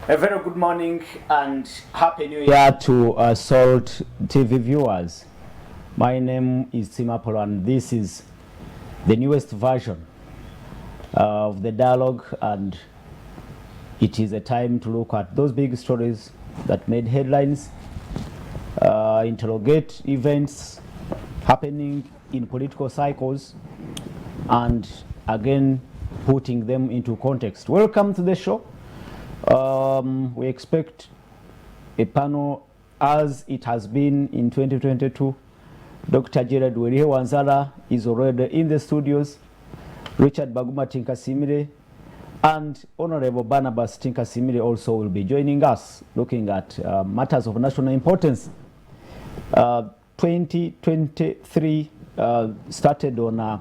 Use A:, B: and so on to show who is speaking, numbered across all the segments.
A: A very good morning and happy new year to Salt TV viewers. My name is Timapolo and this is the newest version of the dialogue, and it is a time to look at those big stories that made headlines, interrogate events happening in political cycles, and again putting them into context. Welcome to the show. We expect a panel as it has been in 2022. Dr. Gerard Wanzala is already in the studios. Richard Baguma Tinkasimire and Honorable Barnabas Tinkasimire also will be joining us, looking at matters of national importance. 2023 started on a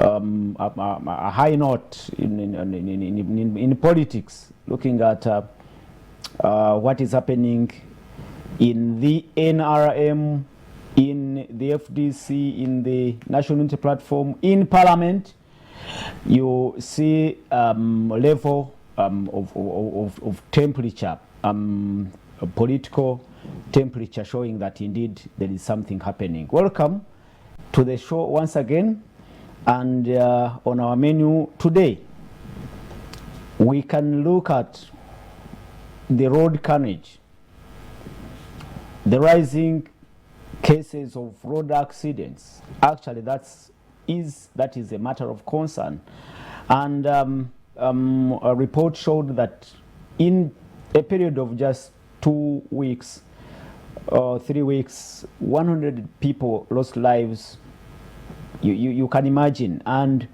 A: a high note in politics, looking at what is happening in the NRM, in the FDC, in the National Unity Platform, in Parliament. You see level of temperature, political temperature, showing that indeed there is something happening. Welcome to the show once again. And on our menu today, we can look at the road carnage, the rising cases of road accidents. Actually, that is a matter of concern. And a report showed that in a period of just 2 weeks or 3 weeks, 100 people lost lives. You can imagine. And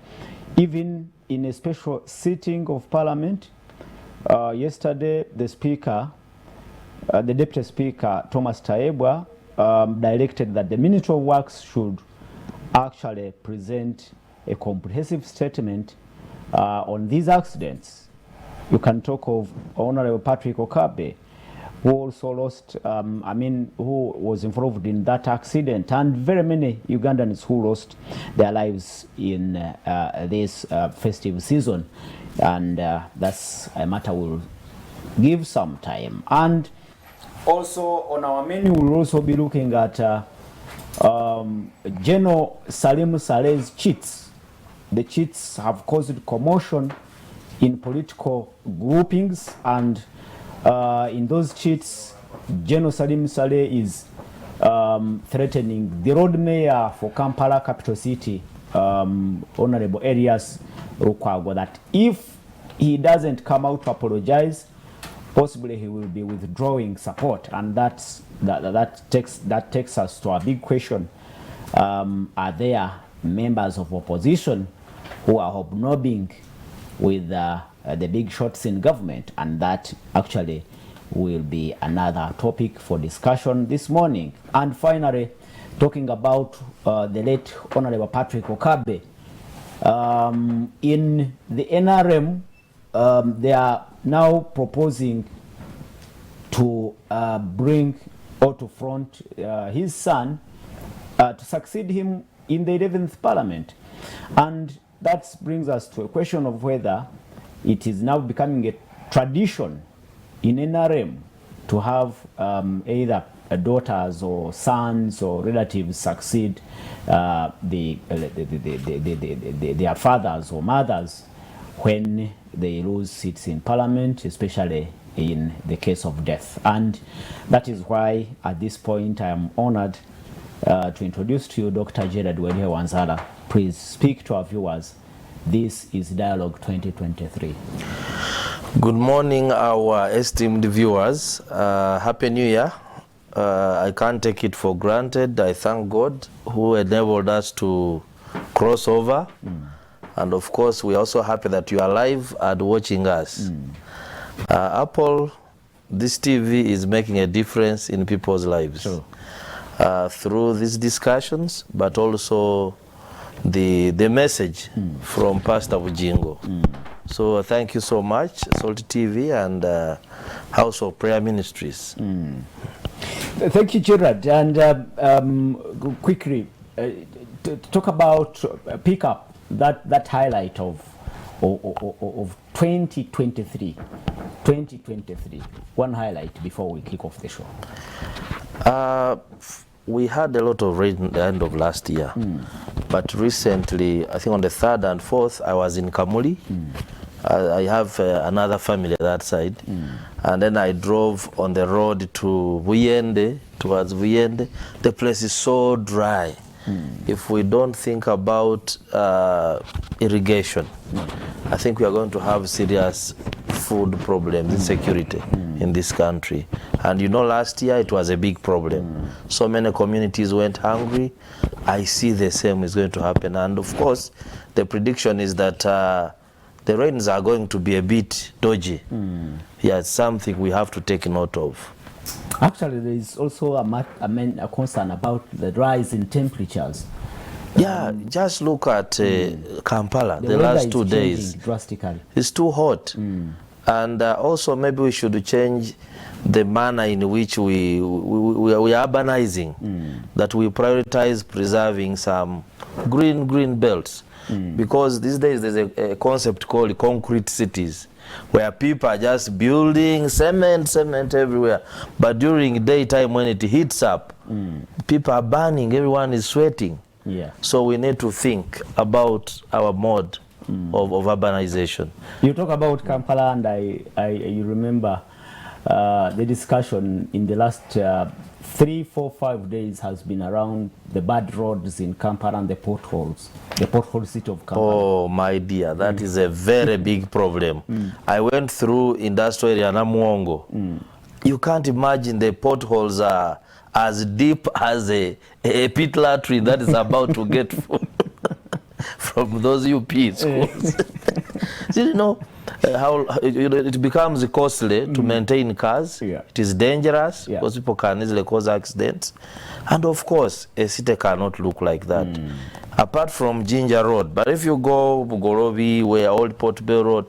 A: even in a special sitting of Parliament, yesterday the Speaker, the Deputy Speaker, Thomas Taebwa, directed that the Ministry of Works should actually present a comprehensive statement on these accidents. You can talk of Honorable Patrick Okabe, who also lost, who was involved in that accident, and very many Ugandans who lost their lives in this festive season. And that's a matter we'll give some time. And also on our menu, we'll also be looking at General Salim Saleh's Chits. The Chits have caused commotion in political groupings, and in those Chits, General Salim Saleh is threatening the road mayor for Kampala, capital city, Honorable Elias Lukwago, that if he doesn't come out to apologize, possibly he will be withdrawing support. And that takes us to a big question. Are there members of opposition who are hobnobbing with the big shots in government? And that actually will be another topic for discussion this morning. And finally, talking about the late Honorable Patrick Okabe. In the NRM, they are now proposing to bring or to front his son to succeed him in the 11th Parliament. And that brings us to a question of whether it is now becoming a tradition in NRM to have either daughters or sons or relatives succeed their fathers or mothers when they lose seats in Parliament, especially in the case of death. And that is why at this point I am honored to introduce to you Dr. Gerard Wanzala. Please speak to our viewers. This is Dialogue 2023.
B: Good morning, our esteemed viewers. Happy New Year. I can't take it for granted. I thank God who enabled us to cross over. And of course, we are also happy that you are live and watching us. Apple, this TV is making a difference in people's lives.
A: Sure.
B: Through these discussions, but also the message from Pastor Bujingo. So thank you so much, Salt TV and House of Prayer Ministries.
A: Thank you, Gerard. And quickly, talk about, pick up that highlight of 2023. 2023. One highlight before we kick off the show.
B: We had a lot of rain at the end of last year, but recently, I think on the 3rd and 4th, I was in Kamuli. I have another family that side, and then I drove on the road to Vuyende, towards Vuyende. The place is so dry. If we don't think about irrigation, I think we are going to have serious food problems, insecurity in this country. And you know, last year it was a big problem. So many communities went hungry. I see the same is going to happen. And of course, the prediction is that the rains are going to be a bit dodgy. Yeah, it's something we have to take note of.
A: Actually, there is also a concern about the rise in temperatures.
B: Yeah, just look at Kampala, the last 2 days.
A: Drastically.
B: It's too hot. And also maybe we should change the manner in which we are urbanizing, that we prioritize preserving some green belts. Because these days there's a concept called concrete cities, where people are just building cement everywhere. But during daytime when it heats up, people are burning, everyone is sweating.
A: Yeah.
B: So we need to think about our mode of urbanization.
A: You talk about Kampala, and you remember the discussion in the last 3, 4, 5 days has been around the bad roads in Kampala and the potholes city of Kampala.
B: Oh my dear, that is a very big problem. I went through industrial area Namuongo. You can't imagine the potholes are as deep as a pit latrine that is about to get from those UP schools. So, you know, how it becomes costly to maintain cars.
A: Yeah.
B: It is dangerous because people can easily cause accidents. And of course, a city cannot look like that. Apart from Ginger Road, but if you go Bugorobi, where Old Port Bay Road,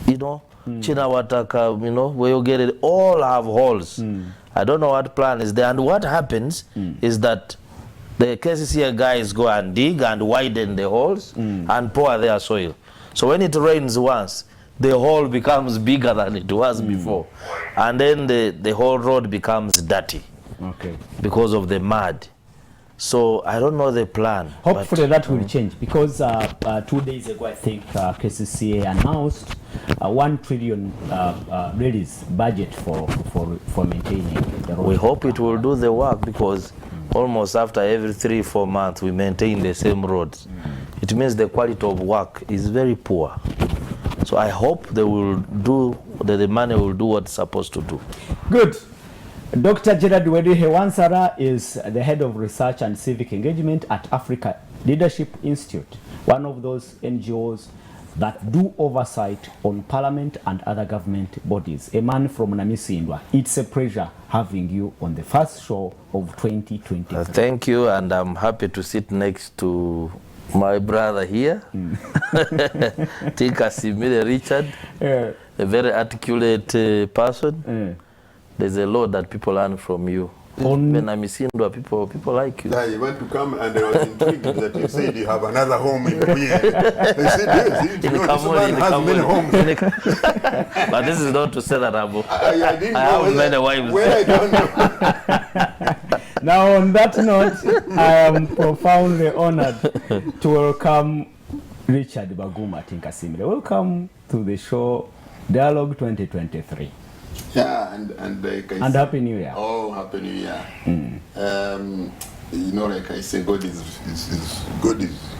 B: you know, Chinawataka, you know, where you get it, all have holes. I don't know what plan is there. And what happens is that the KCCA guys go and dig and widen the holes and pour their soil. So when it rains once, the hole becomes bigger than it was before. And then the whole road becomes dirty because of the mud. So I don't know the plan.
A: Hopefully that will change, because 2 days ago I think KCCA announced a 1 trillion release budget for maintaining the road.
B: We hope it will do the work, because almost after every 3-4 months we maintain the same roads. It means the quality of work is very poor. So I hope they will do, that the money will do what it's supposed to do.
A: Good. Dr. Gerard Wedi-Hewansara is the head of research and civic engagement at Africa Leadership Institute, one of those NGOs that do oversight on parliament and other government bodies. A man from Namisindwa. It's a pleasure having you on the first show of 2023.
B: Thank you, and I'm happy to sit next to my brother here, Tika Simile Richard, a very articulate person. There's a lot that people learn from you. When I'm in people like you.
C: Yeah, you want to come, and I was intrigued that you said you have another home in Buye. I said, yes, you know, this man has many homes.
B: But this is not to say that I
C: didn't
B: have
C: know
B: many wives.
C: Well, I don't know.
A: Now, on that note, I am profoundly honored to welcome Richard Baguma Tinkasimile. Welcome to the show, Dialogue 2023.
C: Yeah, and like I
A: and
C: say,
A: Happy New Year.
C: Oh, Happy New Year. You know, like I say, God is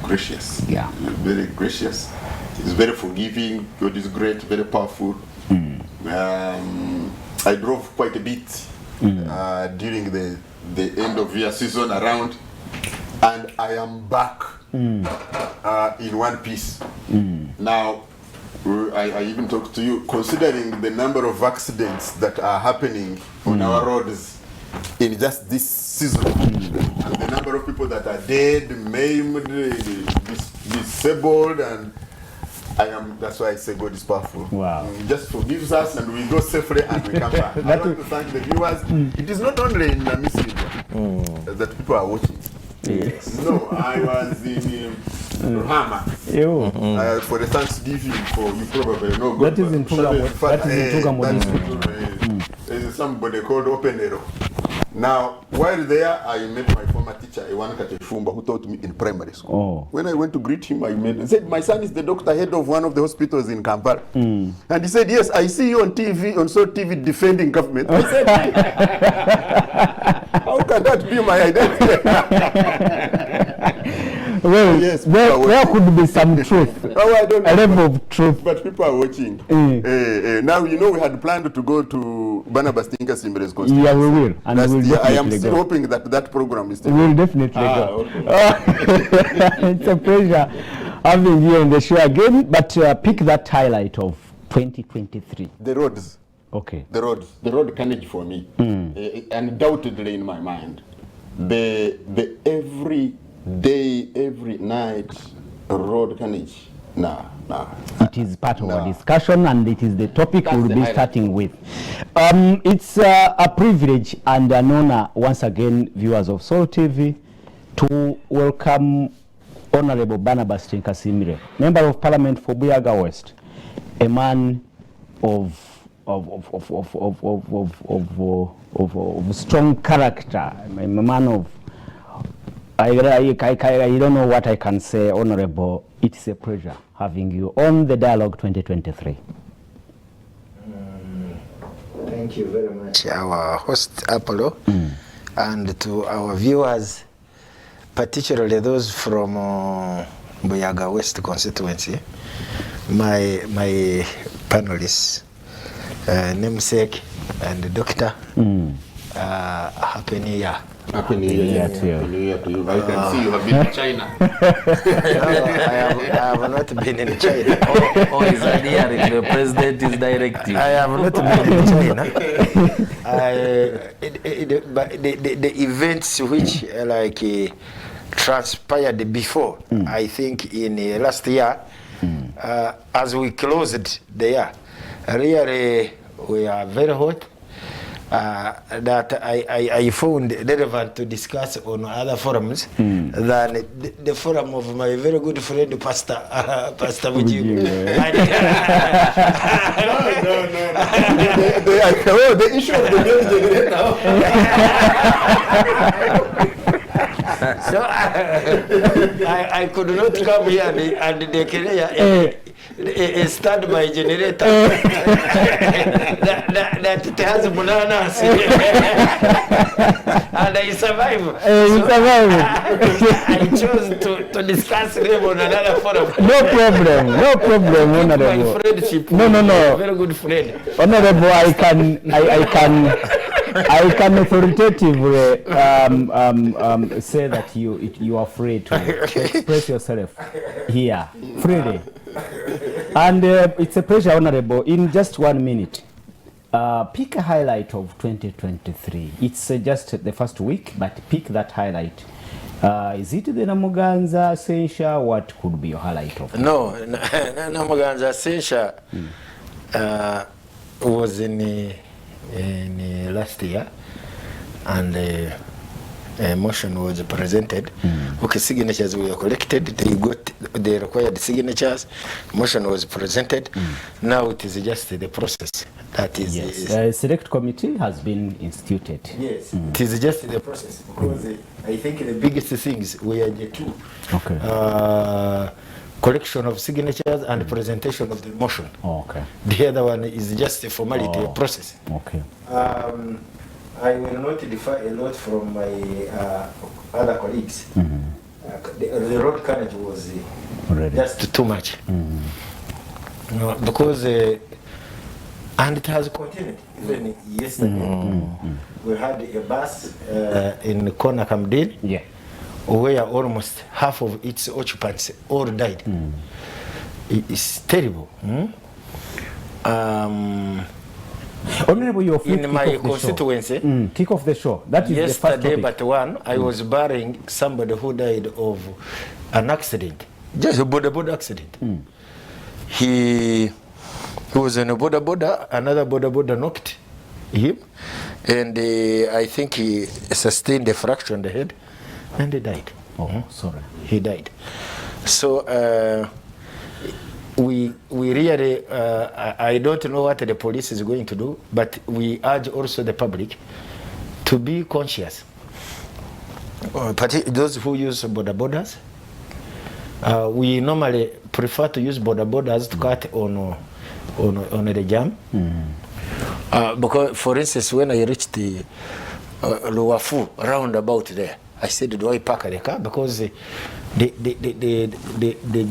C: gracious.
A: Yeah.
C: Very gracious. He's very forgiving. God is great, very powerful. I drove quite a bit during the end of year season around, and I am back in one piece. Now, I even talked to you, considering the number of accidents that are happening on our roads in just this season, and the number of people that are dead, maimed, disabled, and that's why I say God is powerful.
A: Wow.
C: He just forgives us, and we go safely, and we come back. I want to thank the viewers. It is not only in Misiri that people are watching.
B: Yes.
C: No, I was in Ruhama.
A: You.
C: For the Thanksgiving, for you probably know.
A: That is in Tugamo. That is in Tugamo district.
C: There's somebody called Open Arrow. Now, while there, I met my former teacher, Ewan Katefumba, who taught me in primary school.
A: Oh.
C: When I went to greet him, I said, my son is the doctor, head of one of the hospitals in Kampala. And he said, yes, I see you on TV, on TV defending government. I said, how can that be my identity?
A: Well,
C: Yes,
A: there could be some truth.
C: Oh, I don't know.
A: A level of truth.
C: But people are watching. Now, you know, we had planned to go to Barnabas Tinka Simbere's constituency.
A: Yeah, we will. And
C: Last
A: we will
C: year. I am
A: definitely
C: still
A: go.
C: hoping that program is still.
A: We'll definitely go. It's a pleasure having you on the show again. But pick that highlight of 2023.
C: The roads.
A: Okay.
C: The road carnage for me, undoubtedly in my mind. The every day, every night road carnage. Nah.
A: It is part of our discussion, and it is the topic
C: That's
A: we'll
C: the
A: be
C: highlight.
A: starting with. It's a privilege and an honor, once again, viewers of Soul TV, to welcome Honorable Barnabas Tinkasimire, Member of Parliament for Buyaga West, a man of strong character, a man of I don't know what I can say, Honorable. It's a pleasure having you on the Dialogue 2023.
D: Thank you very much, our host Apollo, and to our viewers, particularly those from Buyaga West constituency, my panelists, namesake and doctor. Happy New Year.
C: Happy New Year
A: to you.
C: Happy New Year to you. I can see you have been to China.
D: No, I have not been in China.
B: Oh, is adhering the president is directive.
D: I have not been in China. But the events which transpired before, I think in last year, as we closed the year, really we are very hot. That I found relevant to discuss on other forums than the forum of my very good friend Pastor Mujibu.
C: No. The issue of the news generator.
D: So I could not come here and declare a standby generator that it has bananas and I survive.
A: You survive.
D: I chose to discuss them on another forum.
A: No problem, Honorable.
D: My friendship.
A: No.
D: Very good friend.
A: Honorable, I can authoritatively say that you are free to express yourself here freely. And it's a pleasure, Honorable. In just 1 minute, pick a highlight of 2023. It's just the first week, but pick that highlight. Is it the Namuganza Sensha? What could be your highlight of?
D: No, Namuganza Sensha was in last year, and a motion was presented. Okay, signatures were collected. They got the required signatures. Motion was presented. Now it is just the process. That is.
A: Yes. A select committee has been instituted.
D: Yes. It is just the process, because I think the biggest things were the two.
A: Okay.
D: Collection of signatures and presentation of the motion.
A: Oh, okay.
D: The other one is just a formality, a process.
A: Okay.
D: I will not differ a lot from my other colleagues. The road carnage was just too much. No, because and it has continued. Even yesterday, we had a bus in Kona Kamdin, where almost half of its occupants all died. It's terrible.
A: Honorable, you're free
D: in my constituency,
A: kick off the show. That is
D: yesterday,
A: the first
D: but one, I was burying somebody who died of an accident, just a border accident. He was in a border, another border knocked him, and I think he sustained a fracture on the head, and he died.
A: Oh, sorry.
D: He died. So we really, I don't know what the police is going to do, but we urge also the public to be conscious. Particularly those who use border borders. We normally prefer to use border borders to cut on the jam. Because, for instance, when I reached the Luafu roundabout there, I said, do I park the car? Because the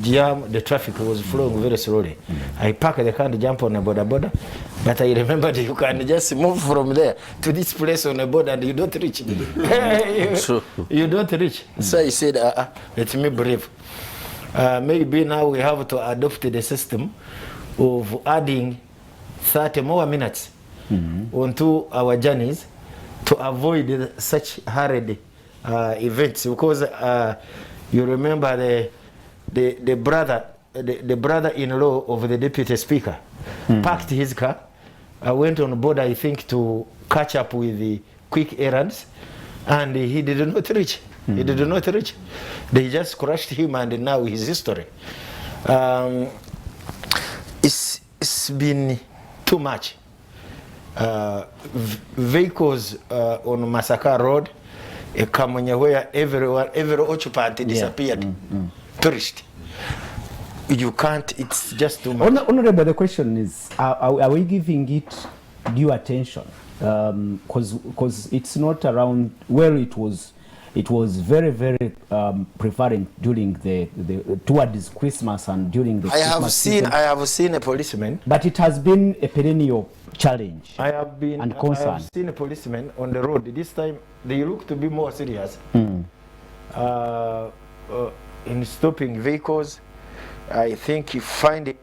D: jam, the traffic was flowing very slowly. I parked the car and jump on a border, but I remembered you can just move from there to this place on the border and you don't reach. You don't reach. So I said, let me brave. Maybe now we have to adopt the system of adding 30 more minutes onto our journeys to avoid such hurried events, because you remember the brother-in-law of the deputy speaker parked his car, went on board, I think, to catch up with the quick errands, and he did not reach. He did not reach. They just crushed him, and now his history. It's been too much. Vehicles on Masaka Road, Kamunya, where every occupant disappeared, perished. You can't, it's just too much.
A: Honorable, the question is, are we giving it due attention? Because it's not around, well, it was very, very prevalent during the towards Christmas and during the Christmas season.
D: I have seen a policeman.
A: But it has been a perennial challenge.
D: I have seen a policeman on the road. This time they look to be more serious in stopping vehicles. I think you find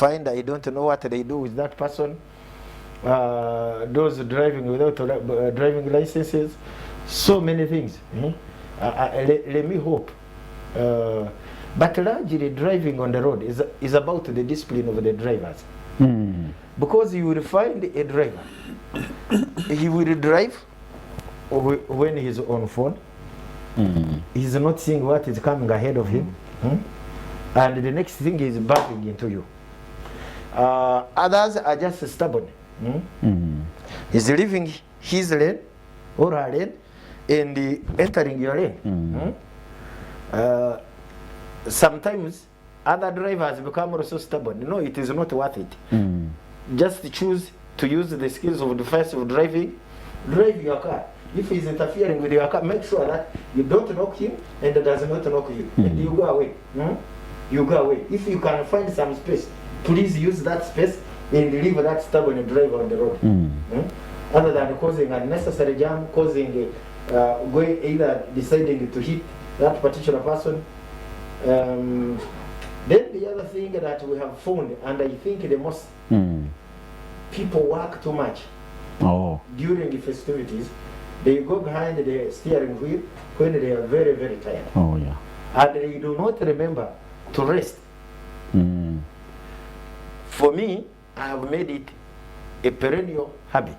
D: I don't know what they do with that person. Those driving without driving licenses. So many things. Let me hope. But largely driving on the road is about the discipline of the drivers. Because you will find a driver, he will drive when he's on phone. He's not seeing what is coming ahead of him. And the next thing is bumping into you. Others are just stubborn. He's leaving his lane or her lane and entering your lane. Sometimes other drivers become also stubborn. No, it is not worth it. Just choose to use the skills of defensive driving. Drive your car. If he's interfering with your car, make sure that you don't knock him and does not knock you. And you go away. You go away. If you can find some space, please use that space and leave that stubborn driver on the road. Other than causing unnecessary jam, causing going either deciding to hit that particular person. Then the other thing that we have found, and I think the most people work too much during the festivities. They go behind the steering wheel when they are very, very tired. And they do not remember to rest. For me, I have made it a perennial habit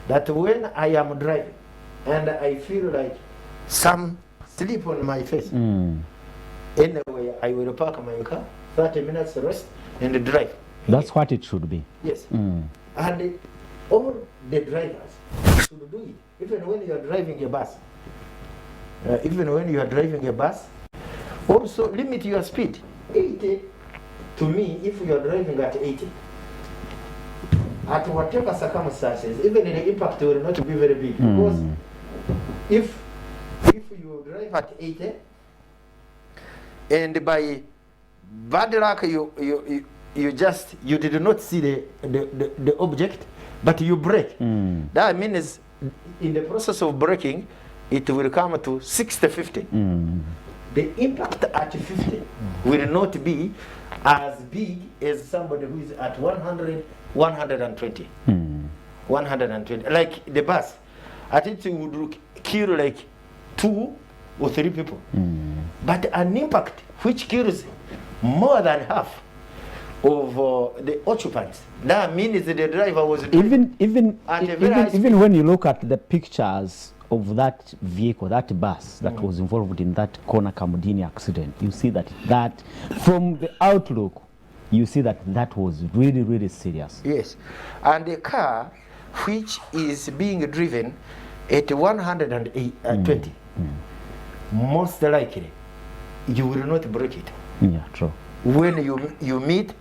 D: that when I am driving and I feel like some sleep on my face, anyway, I will park my car, 30 minutes rest, and drive.
A: That's what it should be.
D: Yes. And all the drivers should do it, even when you are driving a bus. Even when you are driving a bus, also limit your speed. 80, to me, if you are driving at 80, at whatever circumstances, even the impact will not be very big. Because if you drive at 80, and by bad luck you did not see the object, but you brake. That means in the process of braking, it will come to 60-50. The impact at 50 will not be as big as somebody who is at 100, 120. 120. Like the bus, I think it would kill like 2 or 3 people. But an impact which kills more than half of the occupants. That means the driver was
A: even when you look at the pictures of that vehicle, that bus that was involved in that Kona Kamudini accident, you see that from the outlook, you see that was really, really serious.
D: Yes. And a car which is being driven at 120, most likely, you will not break it.
A: Yeah, true.
D: When you meet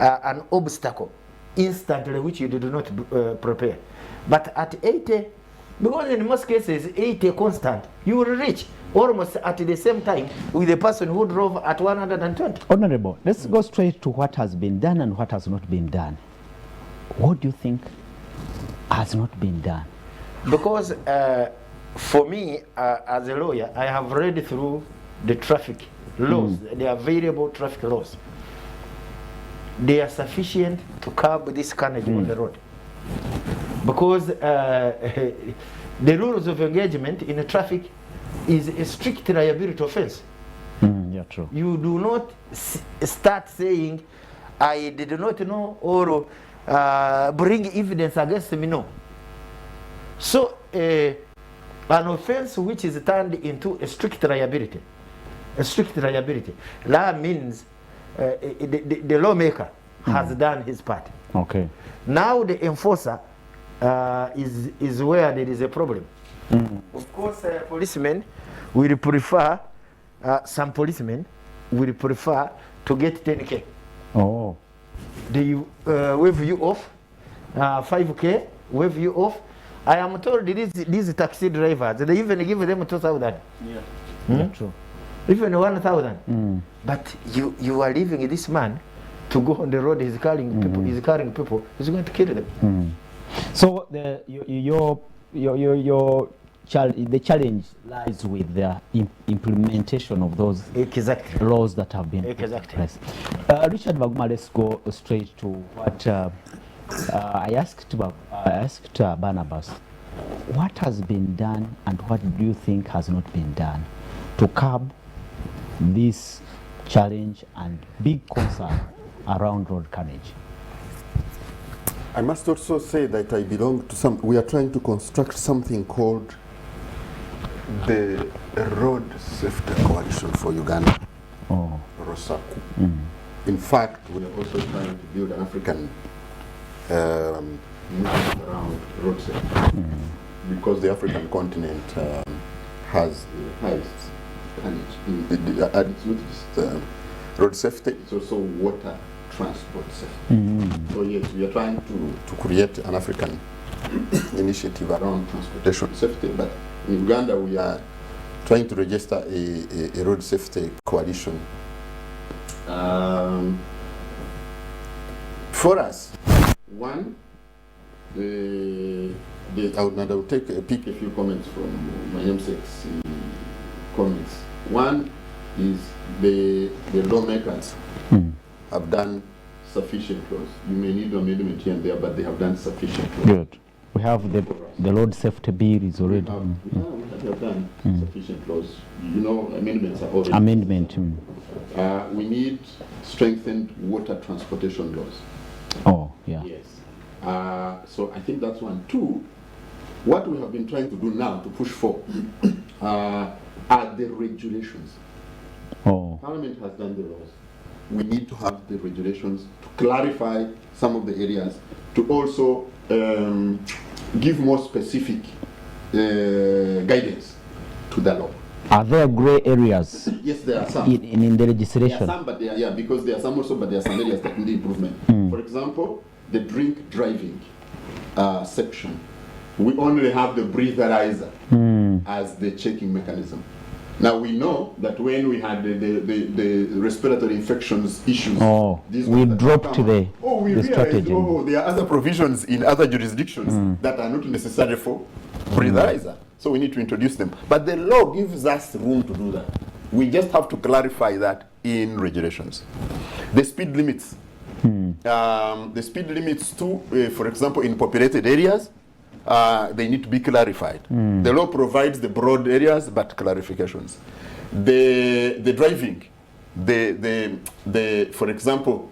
D: an obstacle instantly which you did not prepare. But at 80, because in most cases 80 constant, you will reach almost at the same time with the person who drove at 120.
A: Honorable, let's go straight to what has been done and what has not been done. What do you think has not been done?
D: Because for me, as a lawyer, I have read through the traffic laws, the available traffic laws. They are sufficient to curb this carnage on the road. Because the rules of engagement in the traffic is a strict liability offense.
A: Yeah, true.
D: You do not start saying, I did not know, or bring evidence against me, no. So an offense which is turned into a strict liability, that means the lawmaker has done his part.
A: Okay.
D: Now the enforcer is where there is a problem. Of course, policemen will prefer, some policemen will prefer to get 10K.
A: Oh.
D: They wave you off, 5K, wave you off. I am told these taxi drivers, they even give them 2,000.
A: Yeah, true.
D: Even 1,000. But you are leaving this man to go on the road. He's carrying people. He's going to kill them.
A: So the the challenge lies with the implementation of those laws that have been put in place. Richard Baguma, let's go straight to what I asked Barnabas. What has been done and what do you think has not been done to curb this challenge and big concern around road carnage?
C: I must also say that I belong to we are trying to construct something called the Road Safety Coalition for Uganda, Rosaku. In fact, we are also trying to build an African movement around road safety, because the African continent has the highest carnage. And it's not just road safety, it's also water transport safety. So yes, we are trying to create an African initiative around transportation safety, but in Uganda we are trying to register a road safety coalition. For us, one, I will pick a few comments from my namesake's comments. One is the lawmakers have done sufficient laws. You may need amendment here and there, but they have done sufficient laws.
A: Good. We have the road safety bill is already.
C: We have done sufficient laws. You know, amendments are already.
A: Amendment.
C: We need strengthened water transportation laws.
A: Oh, yeah.
C: Yes. So I think that's one. Two, what we have been trying to do now to push for are the regulations.
A: Oh.
C: Parliament has done the laws. We need to have the regulations to clarify some of the areas, to also give more specific guidance to the law.
A: Are there grey areas?
C: Yes, there are some.
A: In the legislation?
C: There are some, but because there are some also, but there are some areas that need improvement. For example, the drink driving section. We only have the breatherizer as the checking mechanism. Now we know that when we had the respiratory infections issues,
A: we dropped the strategy.
C: There are other provisions in other jurisdictions that are not necessary for breatherizer. So we need to introduce them. But the law gives us room to do that. We just have to clarify that in regulations. The speed limits. The speed limits too, for example, in populated areas, they need to be clarified. The law provides the broad areas, but clarifications. The driving, for example,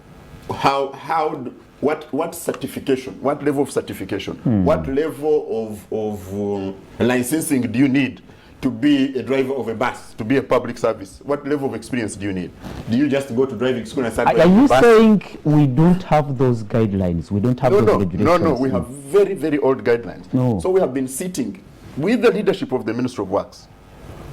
C: how what certification, what level of certification, what level of licensing do you need to be a driver of a bus, to be a public service? What level of experience do you need? Do you just go to driving school and start
A: Are
C: driving
A: you
C: a bus?
A: saying we don't have those guidelines? We don't have those regulations?
C: No, we have very, very old guidelines.
A: No.
C: So we have been sitting with the leadership of the Ministry of Works.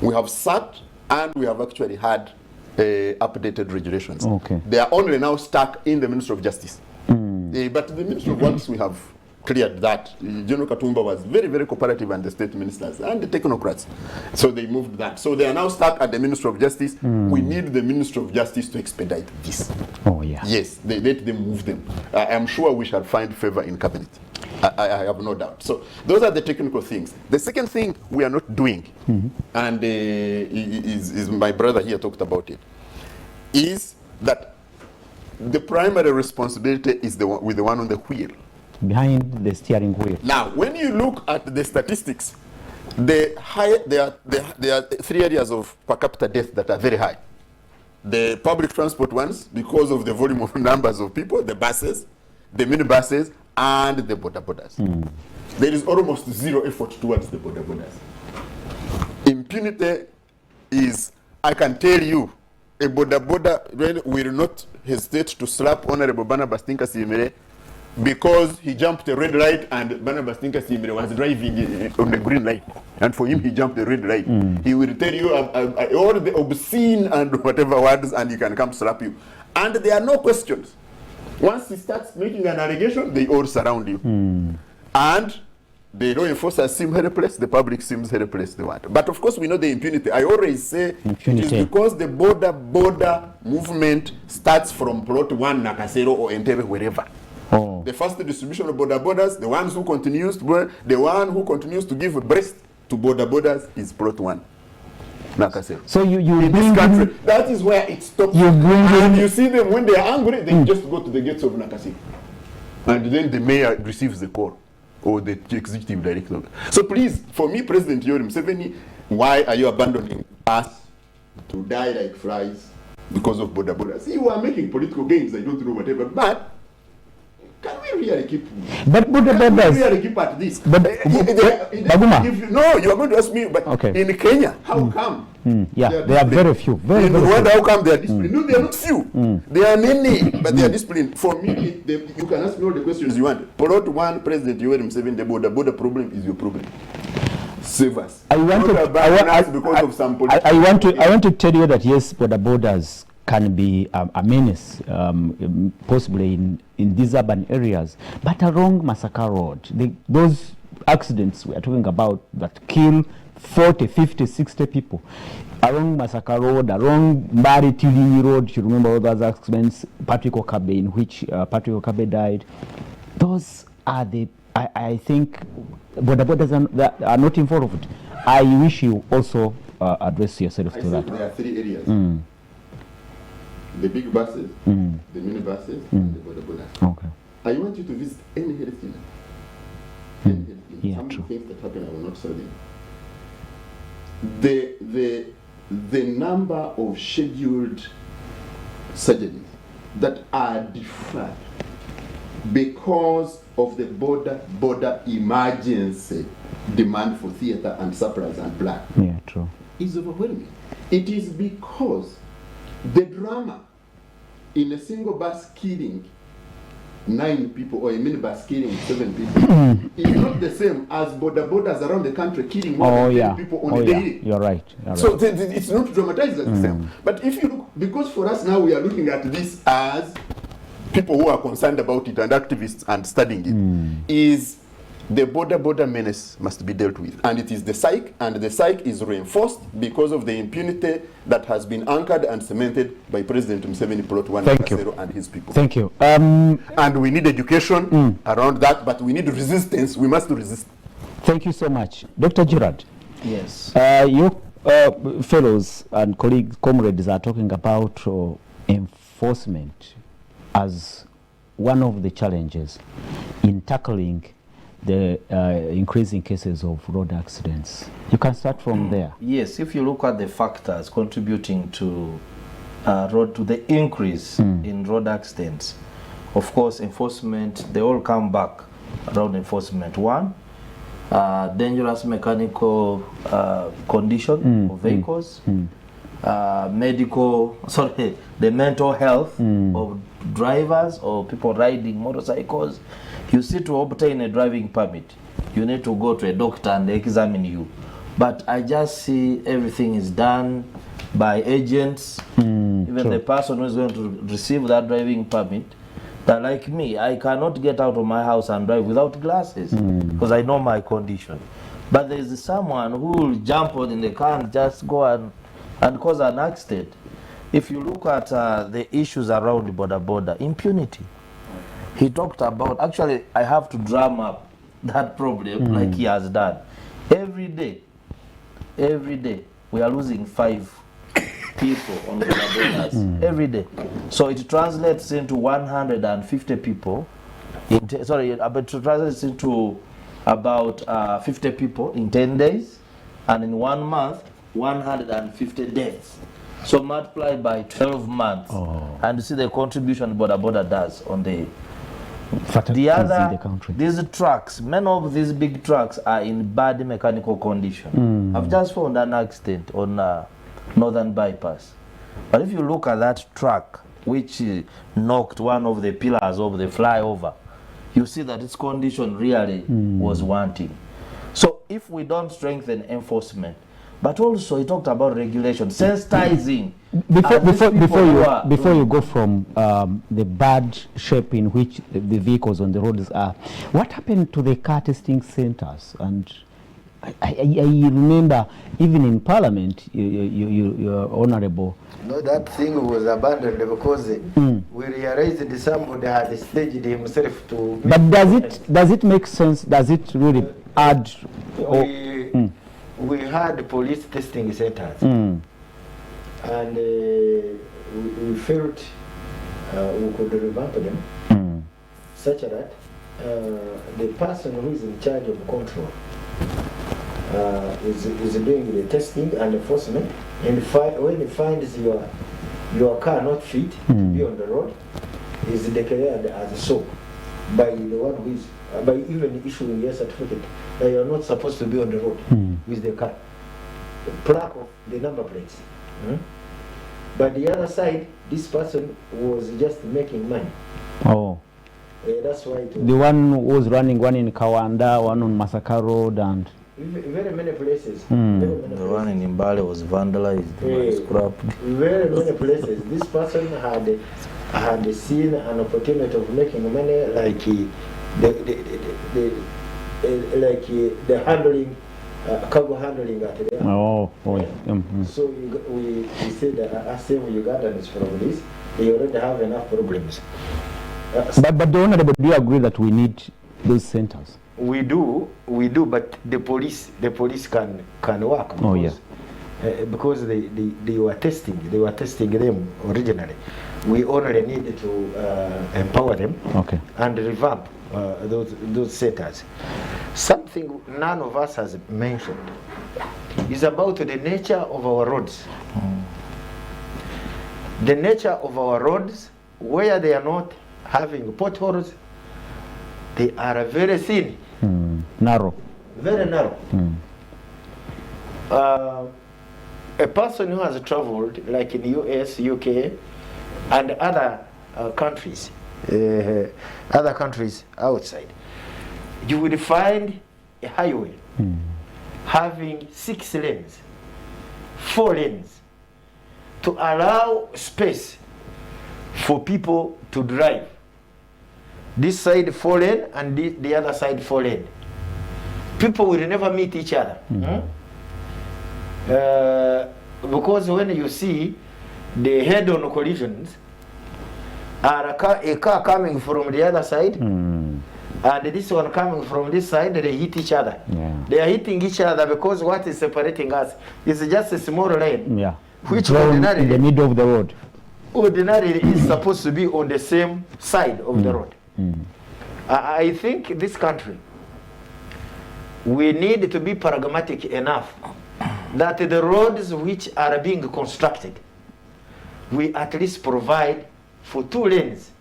C: We have sat and we have actually had updated regulations.
A: Okay.
C: They are only now stuck in the Ministry of Justice. But the Ministry of Works, we have cleared that. General Katumba was very, very cooperative, and the state ministers and the technocrats. So they moved that. So they are now stuck at the Ministry of Justice. We need the Ministry of Justice to expedite this.
A: Oh, yeah.
C: Yes, they let them move them. I am sure we shall find favor in cabinet. I have no doubt. So those are the technical things. The second thing we are not doing, and is my brother here talked about it, is that the primary responsibility is with the one on the wheel.
A: Behind the steering wheel.
C: Now, when you look at the statistics, there are 3 areas of per capita death that are very high. The public transport ones, because of the volume of numbers of people, the buses, the minibuses, and the border borders. There is almost zero effort towards the border borders. Impunity is, I can tell you, a border will not hesitate to slap Honorable Barnabas Tinka Siemere because he jumped a red light and Barnabas Tinka Siemere was driving on the green light. And for him, he jumped the red light. He will tell you all the obscene and whatever words, and he can come slap you. And there are no questions. Once he starts making an allegation, they all surround you. And the law enforcers seem helpless, the public seems helpless. But of course, we know the impunity. I always say
A: impunity.
C: It is because the border movement starts from plot 1, Nakasero or Entebbe, wherever.
A: Oh.
C: The first distribution of border borders, the one who continues to give breast to border borders is plot 1. Nakasero.
A: So you
C: in this country, that is where it stops. And you see them when they are angry, they just go to the gates of Nakasero. And then the mayor receives the call, or the executive director. So please, for me, President Yoweri Museveni, why are you abandoning us to die like flies because of border borders? You are making political gains, I don't know whatever, but can we really keep?
A: But border borders.
C: We really keep at this.
A: But Baguma.
C: You are going to ask me. But
A: okay.
C: In Kenya, how come?
A: Yeah, there are very few.
C: In Rwanda, how come they are disciplined? No, they are not few. There are many, but they are disciplined. For me, you can ask me all the questions you want. Plot 1, President Yoweri Museveni, the border problem is your problem. Save us. I want
A: to tell you that yes, border borders can be a menace, possibly in these urban areas. But along Masaka Road, those accidents we are talking about that kill 40, 50, 60 people, along Masaka Road, along Mbari Tilinyi Road, you remember all those accidents, Patrick Okabe, in which Patrick Okabe died. Those are I think, border borders are not involved. I wish you also address yourself to that.
C: There are 3 areas. The big buses, the minibuses, and the border borders.
A: Okay.
C: I want you to visit any health clinic.
A: Yeah,
C: some
A: true.
C: things that happen, I will not say them. The number of scheduled surgeries that are deferred because of the border emergency demand for theater and supplies and blood.
A: Yeah, true.
C: Is overwhelming. It is because the drama in a single bus killing 9 people or a minibus killing 7 people is not the same as borders around the country killing more than 10 people on a daily.
A: You're right.
C: So it's not dramatized as the same. But if you look, because for us now we are looking at this as people who are concerned about it and activists and studying it, is the border menace must be dealt with. And it is the psyche, and the psyche is reinforced because of the impunity that has been anchored and cemented by President Museveni Plot 1 and his people.
A: Thank you.
C: And we need education around that, but we need resistance. We must resist.
A: Thank you so much. Dr. Gerard.
B: Yes.
A: Your fellows and colleagues, comrades are talking about enforcement as one of the challenges in tackling the increasing cases of road accidents. You can start from there.
B: Yes, if you look at the factors contributing to the increase in road accidents, of course, enforcement, they all come back around enforcement. One, dangerous mechanical condition of vehicles, the mental health of drivers or people riding motorcycles. You see, to obtain a driving permit, you need to go to a doctor and they examine you. But I just see everything is done by agents. Even the person who is going to receive that driving permit, that like me, I cannot get out of my house and drive without glasses because I know my condition. But there is someone who will jump on in the car and just go and cause an accident. If you look at the issues around the border, impunity. He talked about, actually, I have to drum up that problem like he has done. Every day, we are losing 5 people on borders every day. So it translates into 150 people. It translates into about 50 people in 10 days, and in 1 month, 150 deaths. So multiply by 12 months, and you see the contribution border does on the other in the country. These trucks, many of these big trucks are in bad mechanical condition. I've just found an accident on Northern Bypass. But if you look at that truck, which knocked one of the pillars of the flyover, you see that its condition really was wanting. So if we don't strengthen enforcement, but also he talked about regulation, sensitizing. Before you go from the bad shape in which the vehicles on the roads are, what happened to the car testing centers? And I remember even in Parliament, you're honorable.
D: No, that thing was abandoned because we realized that somebody had staged himself to.
A: But does it make sense? Does it really add?
D: We had police testing centers, and we felt we could revamp them such that the person who is in charge of control is doing the testing and enforcement, and when he finds your car not fit to be on the road, is declared as so by the one who is by even issuing your certificate that you are not supposed to be on the road with the car, the plaque of the number plates. But the other side, this person was just making money. That's why
A: the one who was running one in Kawanda, one on Masaka Road, and
D: very many places.
B: The one in Mbale was vandalized, scrapped.
D: Very many places. This person had seen an opportunity of making money, like the handling, cargo handling at there. So we said that as Ugandans from this, they already have enough problems.
A: But the Honorable, do you agree that we need those centers?
D: We do, but the police can work. Because they were testing them originally. We only need to empower them and revamp those centers. Something none of us has mentioned is about the nature of our roads. The nature of our roads, where they are not having potholes, they are very thin.
A: Narrow.
D: Very narrow. A person who has traveled, like in US, UK, and other countries outside, you will find a highway having 6 lanes, 4 lanes, to allow space for people to drive. This side 4 lane and the other side 4 lane. People will never meet each other. Because when you see the head-on collisions, are a car coming from the other side, and this one coming from this side, they hit each other. They are hitting each other because what is separating us is just a small lane, which ordinarily
A: in the middle of the road.
D: Ordinarily is supposed to be on the same side of the road. I think this country, we need to be pragmatic enough that the roads which are being constructed, we at least provide for 2 lanes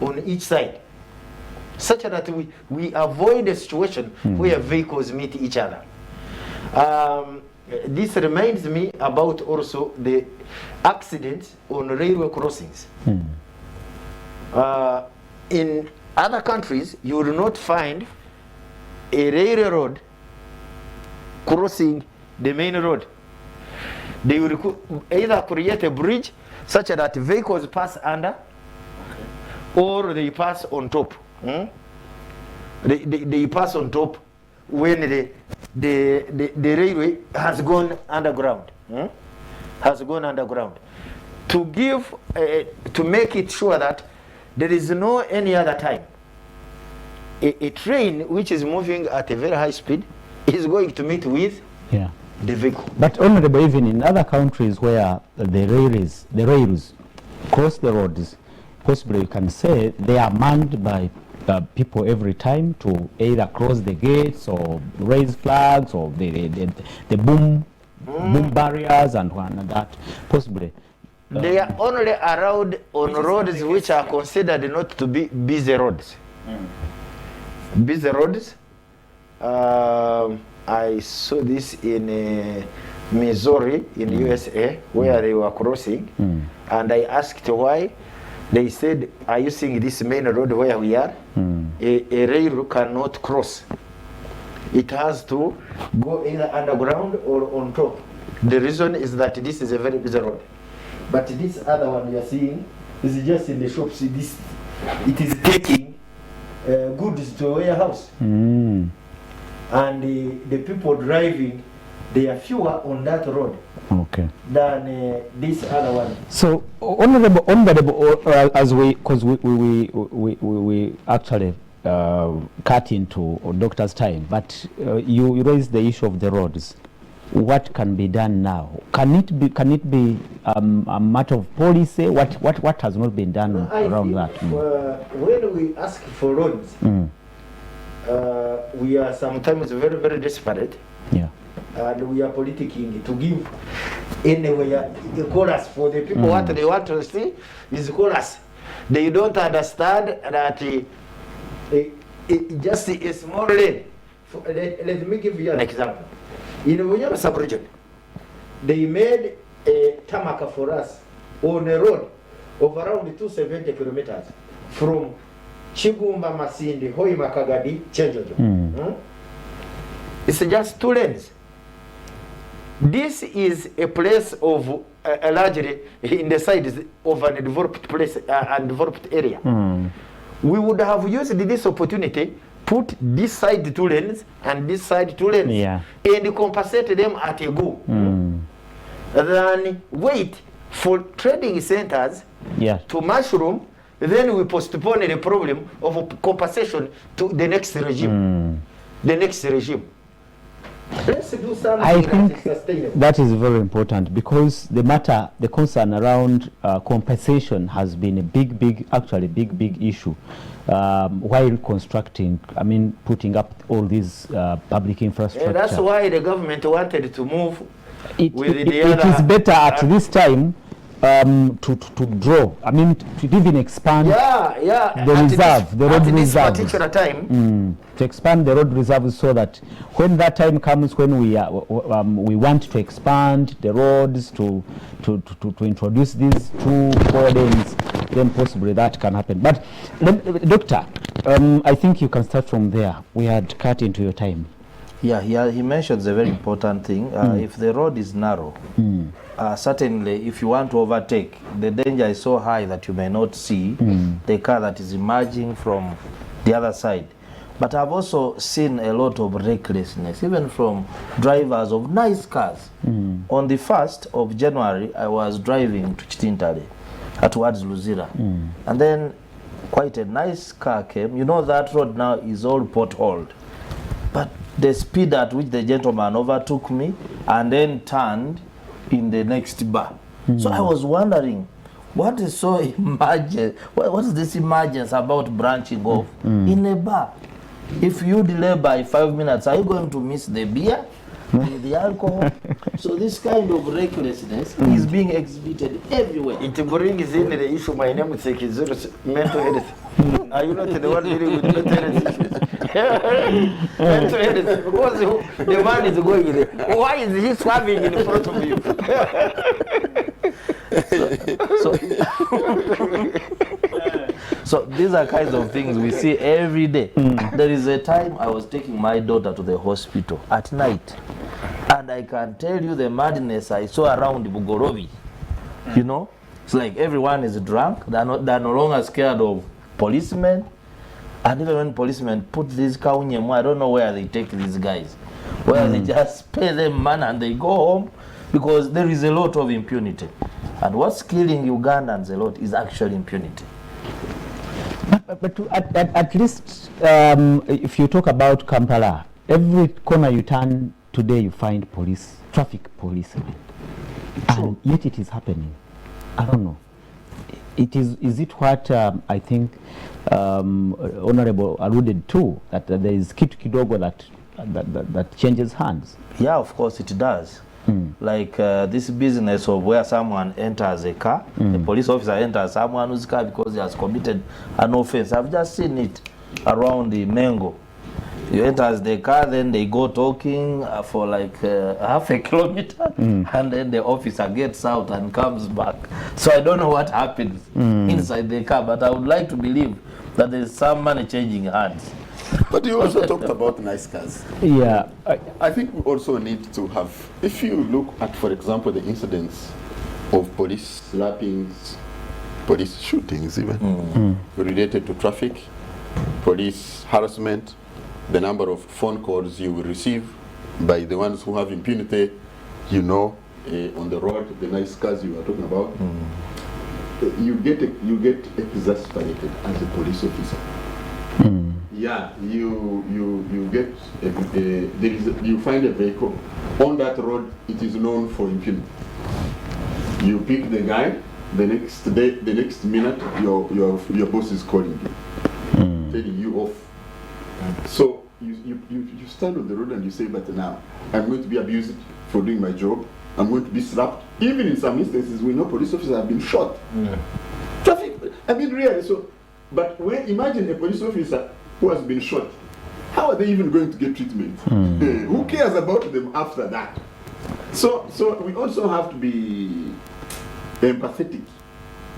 D: on each side, such that we avoid a situation where vehicles meet each other. This reminds me about also the accidents on railway crossings. In other countries, you will not find a railroad crossing the main road. They will either create a bridge such that vehicles pass under, or they pass on top. They pass on top when the railway has gone underground. Has gone underground. To give, to make it sure that there is no any other time a train which is moving at a very high speed is going to meet with the vehicle.
A: But honorable, even in other countries where the rails cross the roads, possibly you can say they are manned by people every time to either close the gates or raise flags or the boom barriers and that possibly.
D: They are only allowed on roads which are considered not to be busy roads. Busy roads. I saw this in Missouri in USA where they were crossing, and I asked why. They said, are you seeing this main road where we are? A rail cannot cross. It has to go either underground or on top. The reason is that this is a very busy road. But this other one you are seeing is just in the shops. It is taking goods to a warehouse. And the people driving, they are fewer on that road than this other one.
A: So, honorable, as because we actually cut into doctor's time, but you raised the issue of the roads. What can be done now? Can it be a matter of policy? What has not been done around that?
D: When we ask for roads, we are sometimes very, very desperate. And we are politicking to give anywhere a chorus for the people. What they want to see is chorus. They don't understand that just a small lane. Let me give you an example. In Bunyoro sub-region, they made a tarmac for us on a road of around 270 kilometers from Chigumba, Masindi, Hoima, Kagadi, Chenjojo. It's just 2 lanes. This is a place of largely in the sides of an developed place, undeveloped area. We would have used this opportunity, put this side 2 lanes and this side 2 lanes, and compensate them at a go. Then wait for trading centers to mushroom, then we postpone the problem of compensation to the next regime. Let's do something.
A: I think
D: that is sustainable.
A: that is very important, because the concern around compensation has been a big issue while constructing. I mean, putting up all these public infrastructure.
D: That's why the government wanted to move.
A: It is better at this time to draw. I mean, to even expand the reserve, the road reserve.
D: This particular time.
A: To expand the road reserves, so that when that time comes, when we want to expand the roads to introduce these 2 lanes, then possibly that can happen. But Doctor, I think you can start from there. We had cut into your time.
B: He mentions a very important thing. If the road is narrow, certainly if you want to overtake, the danger is so high that you may not see the car that is emerging from the other side. But I've also seen a lot of recklessness, even from drivers of nice cars. On the 1st of January, I was driving to Chitintale towards Luzira. And then quite a nice car came. You know that road now is all potholed. But the speed at which the gentleman overtook me and then turned in the next bar. So I was wondering, what is so emergent? What is this emergence about branching off in a bar? If you delay by 5 minutes, are you going to miss the beer? the alcohol. So this kind of recklessness is being exhibited everywhere.
D: It brings in the issue. My name is mental health. Are you not the one dealing with mental health issues? Mental health, because the man is going there. Why is he swerving in front of you?
B: So these are kinds of things we see every day. There is a time I was taking my daughter to the hospital at night, and I can tell you the madness I saw around Bugorobi. You know, it's like everyone is drunk. They're no longer scared of policemen, and even when policemen put these kaunyemu, I don't know where they take these guys, where they just pay them money and they go home, because there is a lot of impunity. And what's killing Ugandans a lot is actually impunity.
A: But at least if you talk about Kampala, every corner you turn today you find police, traffic policemen. And yet it is happening. I don't know. Is it what I think Honorable alluded to, that there is kitu kidogo that changes hands?
B: Yeah, of course it does. Like this business of where someone enters a car, the police officer enters someone's car because he has committed an offense. I've just seen it around the Mengo. He enters the car, then they go talking for like half a kilometer, and then the officer gets out and comes back. So I don't know what happens inside the car, but I would like to believe that there's some money changing hands.
C: But you also talked about nice cars.
A: Yeah.
C: I think we also need to have, if you look at, for example, the incidents of police slappings, police shootings even, related to traffic, police harassment, the number of phone calls you will receive by the ones who have impunity, you know, on the road, the nice cars you are talking about, you get exasperated as a police officer. Yeah, you get you find a vehicle on that road. It is known for impunity. You pick the guy. The next day, the next minute, your boss is calling you, telling you off. So you stand on the road and you say, but now I'm going to be abused for doing my job. I'm going to be slapped. Even in some instances, we know police officers have been shot. Traffic. I mean, really. So, but imagine a police officer who has been shot. How are they even going to get treatment? Who cares about them after that? So we also have to be empathetic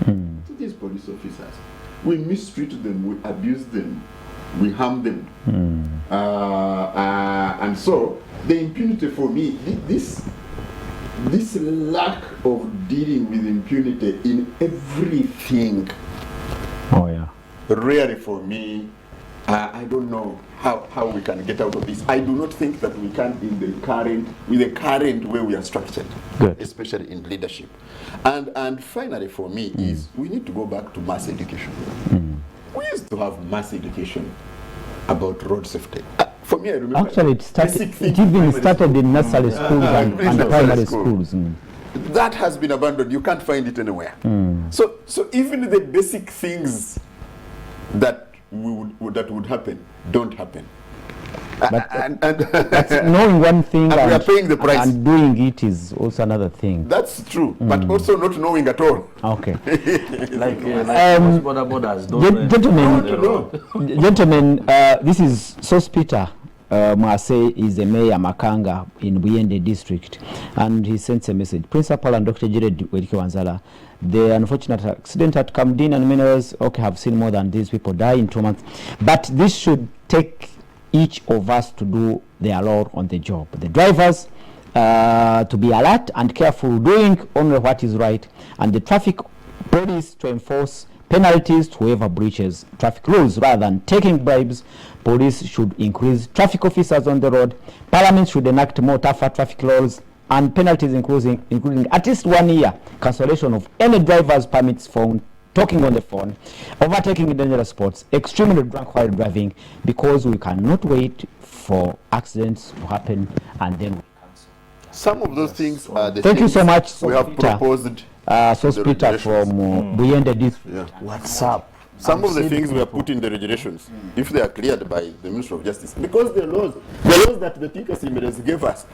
C: to these police officers. We mistreat them, we abuse them, we harm them. And so the impunity for me, this lack of dealing with impunity in everything, really for me, I don't know how we can get out of this. I do not think that we can with the current way we are structured, especially in leadership. And finally for me is we need to go back to mass education. We used to have mass education about road safety. For me, I remember.
A: Actually, it even started in nursery schools and primary schools.
C: That has been abandoned. You can't find it anywhere. So even the basic things that would happen don't happen.
A: But knowing one thing
C: and we are paying the price.
A: And doing it is also another thing.
C: That's true, but also not knowing at all.
A: Okay.
B: like borders
A: Gentlemen, this is Sos Peter Mwase is the mayor Makanga in Buyende district, and he sends a message. Principal and Dr. Jared Wanzala, the unfortunate accident at Camden and Minerals, have seen more than these people die in 2 months, but this should take each of us to do their role on the job. The drivers to be alert and careful, doing only what is right, and the traffic police to enforce penalties to whoever breaches traffic rules rather than taking bribes. Police should increase traffic officers on the road. Parliament should enact more tougher traffic laws and penalties including at least 1 year cancellation of any driver's permits for talking on the phone, overtaking in dangerous spots, extremely drunk while driving, because we cannot wait for accidents to happen and then we cancel.
C: Some of those things are the
A: Thank you so much.
C: We have proposed.
A: Sos Peter from Buyende district.
B: What's up?
C: Some of the
A: seen
C: things we are put in the regulations, if they are cleared by the Ministry of Justice, because the laws that the Tinker Siemens give us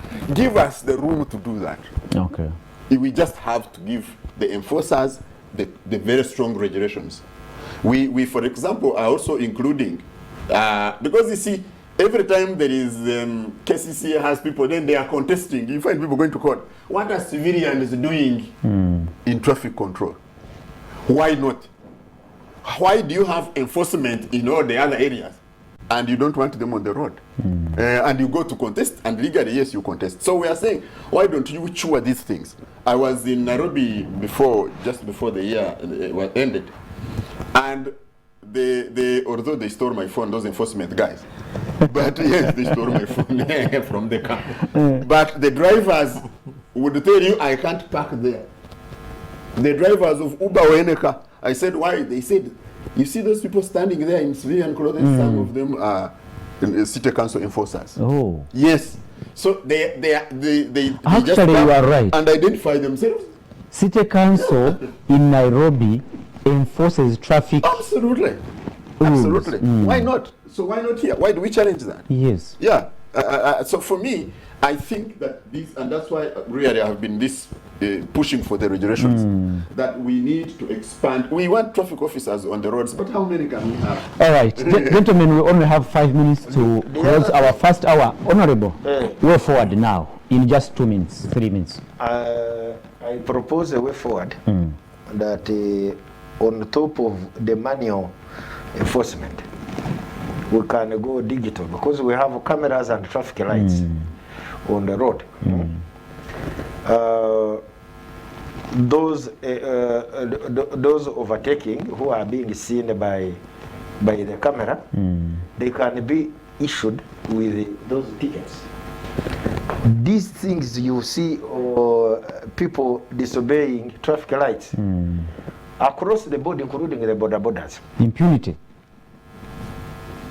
C: the room to do that.
A: Okay.
C: We just have to give the enforcers the very strong regulations. We, for example, are also including, because you see, every time there is KCCA has people, then they are contesting. You find people going to court. What are civilians doing in traffic control? Why not? Why do you have enforcement in all the other areas and you don't want them on the road? And you go to contest, and legally, yes, you contest. So we are saying, why don't you chew these things? I was in Nairobi just before the year ended, and although they stole my phone, those enforcement guys, but yes, they stole my phone from the car. But the drivers would tell you, I can't park there. The drivers of Uber or any car, I said, why? They said, you see those people standing there in civilian clothes, some of them are city council enforcers.
A: Oh.
C: Yes. So they
A: Actually,
C: just
A: you are right.
C: and identify themselves.
A: City Council in Nairobi enforces traffic.
C: Absolutely. Absolutely. Why not? So why not here? Why do we challenge that?
A: Yes.
C: Yeah. So for me, I think that this, and that's why really I have been pushing for the regulations, that we need to expand. We want traffic officers on the roads, but how many can we have?
A: All right, gentlemen, we only have 5 minutes to close our first hour. Honorable, way forward now in just 2 minutes, 3 minutes.
D: I propose a way forward that on top of the manual enforcement, we can go digital, because we have cameras and traffic lights on the road. Those overtaking who are being seen by the camera, they can be issued with those tickets. These things you see, people disobeying traffic lights across the board, including the border borders.
A: Impunity.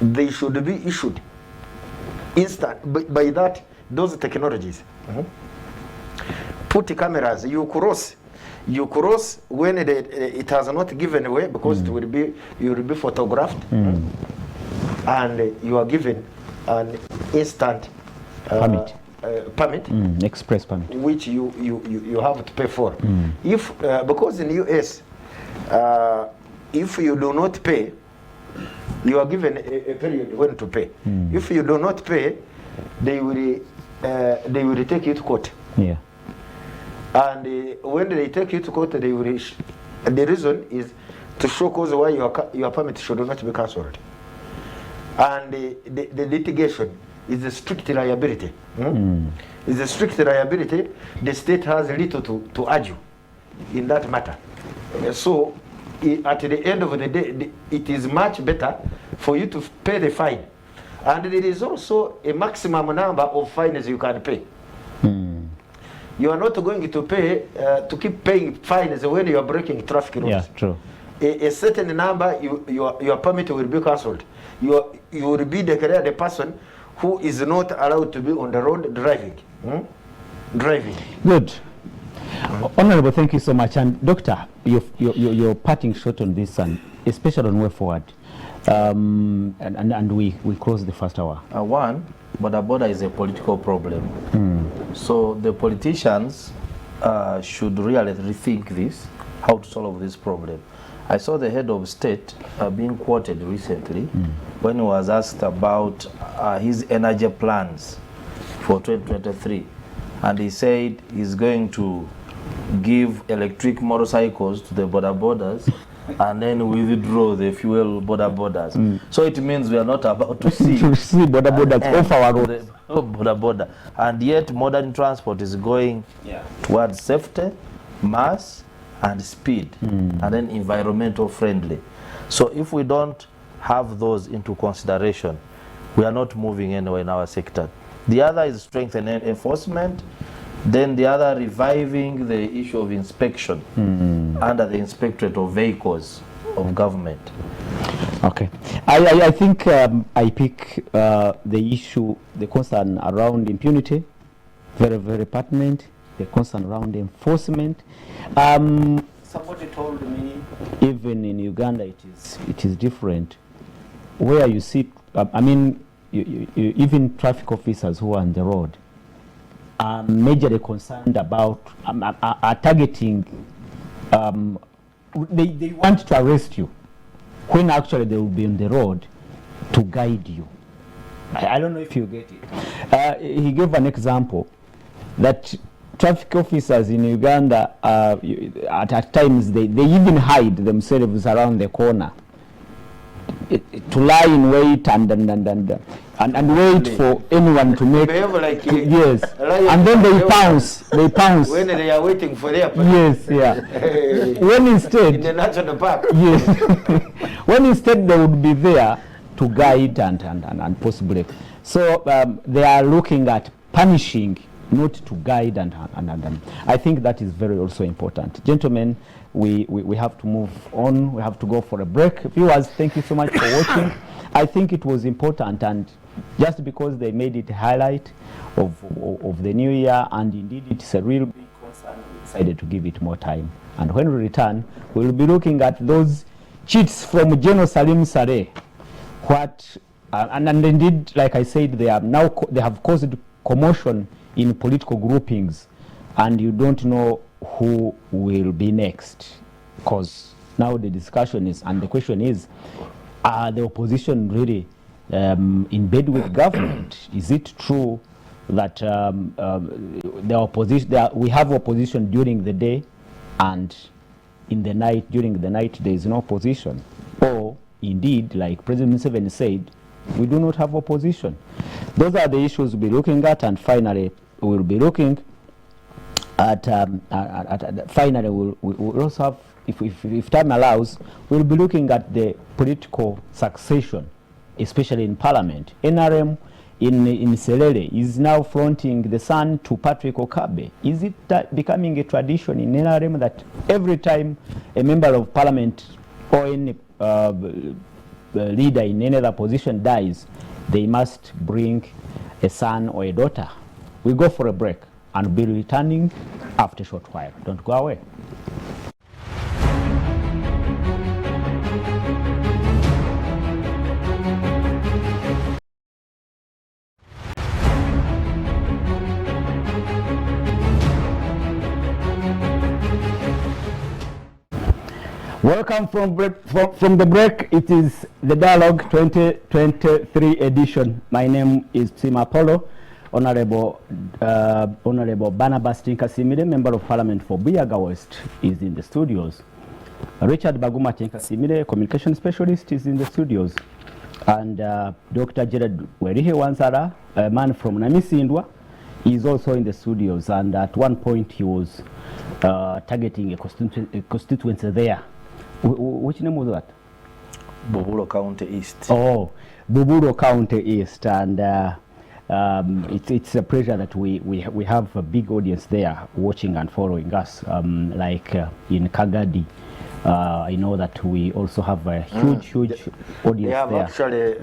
D: They should be issued instant. By that, those technologies. Put cameras. You cross when it has not given away, because you will be photographed, and you are given an instant permit,
A: express permit,
D: which you have to pay for. If because in US, if you do not pay, you are given a period when to pay. If you do not pay, they will take you to court.
A: Yeah.
D: And when they take you to court, they will the reason is to show cause why your permit should not be cancelled. And the litigation is a strict liability. It's a strict liability. The state has little to argue in that matter. So at the end of the day, it is much better for you to pay the fine. And there is also a maximum number of fines you can pay. You are not going to pay to keep paying fines when you are breaking traffic rules.
A: Yeah, true.
D: A certain number, your permit will be cancelled. You will be declared a person who is not allowed to be on the road driving.
A: Good. Honorable, thank you so much. And Doctor, you're parting short on this, and especially on way forward. And we close the first hour.
B: One, border is a political problem. So the politicians should really rethink this, how to solve this problem. I saw the head of state being quoted recently when he was asked about his energy plans for 2023. And he said he's going to give electric motorcycles to the borders and then withdraw the fuel borders. So it means we are not about to see
A: borders off our roads.
B: Border. And yet modern transport is going towards safety, mass, and speed, and then environmental friendly. So if we don't have those into consideration, we are not moving anywhere in our sector. The other is strengthening enforcement. Then the other, reviving the issue of inspection under the Inspectorate of Vehicles of government.
A: Okay. I think I pick the issue, the concern around impunity, very, very pertinent, the concern around enforcement. Somebody somebody told me, even in Uganda, it is different. Where you see, I mean, even traffic officers who are on the road are majorly concerned about, are targeting, they want to arrest you when actually they will be on the road to guide you. I don't know if you get it. He gave an example that traffic officers in Uganda, at times, they even hide themselves around the corner to lie in wait and wait for anyone to make.
D: Like
A: yes, and then they pounce. They pounce
D: when they are waiting for their
A: yes, yeah. When instead
D: in the national park.
A: yes, when instead they would be there to guide and possibly. So they are looking at punishing, not to guide and I think that is very also important. Gentlemen, we have to move on. We have to go for a break. Viewers, thank you so much for watching. I think it was important, and just because they made it a highlight of the new year, and indeed it's a real big concern, we decided to give it more time. And when we return, we will be looking at those cheats from General Salim Saleh. What and indeed, like I said, they have caused commotion in political groupings, and you don't know who will be next, because now the discussion is, and the question is, are the opposition really in bed with government? Is it true that the opposition, we have opposition during the day, and in the night, during the night, there is no opposition? Or indeed, like President Museveni said, we do not have opposition. Those are the issues we'll be looking at, and finally we'll be looking at, finally we'll also have, if time allows, we'll be looking at the political succession, especially in Parliament. NRM in Saleh is now flaunting the son to Patrick Okabe. Is it becoming a tradition in NRM that every time a member of Parliament or any leader in any other position dies, they must bring a son or a daughter? We go for a break and be returning after a short while. Don't go away. Welcome from the break. It is the Dialogue 2023 edition. My name is Sima Polo. Honorable Barnabas Tinkasimire, Member of Parliament for Buyaga West, is in the studios. Richard Baguma Tinkasimire, Communication Specialist, is in the studios. And Dr. Gerard Werihe Wansara, a man from Namisindwa, is also in the studios. And at one point he was targeting a constituency there. Which name was that?
B: Buburo County East. Oh,
A: Buburo County East. And it's a pleasure that we have a big audience there watching and following us, like in Kagadi. I know that we also have a huge audience
D: they have
A: there.
D: Actually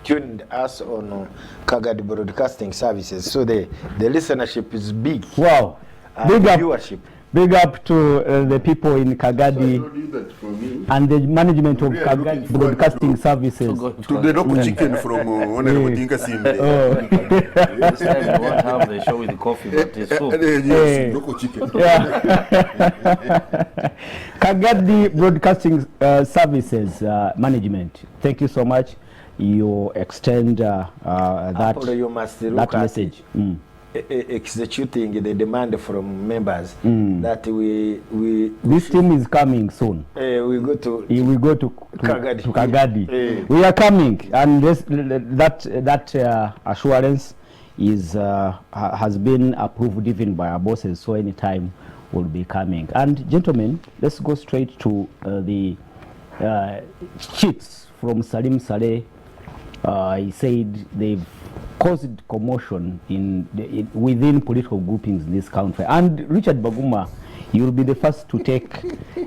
D: tuned us on Kagadi Broadcasting Services, so the listenership is big.
A: Wow, big up,
D: viewership.
A: Big up to the people in Kagadi and the management of Kagadi Broadcasting Services.
C: To the local chicken from Honorable Tinkasimire.
B: This time we won't have the show with coffee, but it's soup.
C: Yes, local chicken.
A: Kagadi Broadcasting Services management, thank you so much. You extend that message.
D: Executing the demand from members that
A: this team is coming soon.
D: We go to
A: Kagadi.
D: to
A: Kagadi. We are coming, and that assurance is has been approved even by our bosses. So anytime we'll be coming. And gentlemen, let's go straight to the Chits from Salim Saleh. He said they've caused commotion within political groupings in this country. And Richard Baguma, you will be the first to take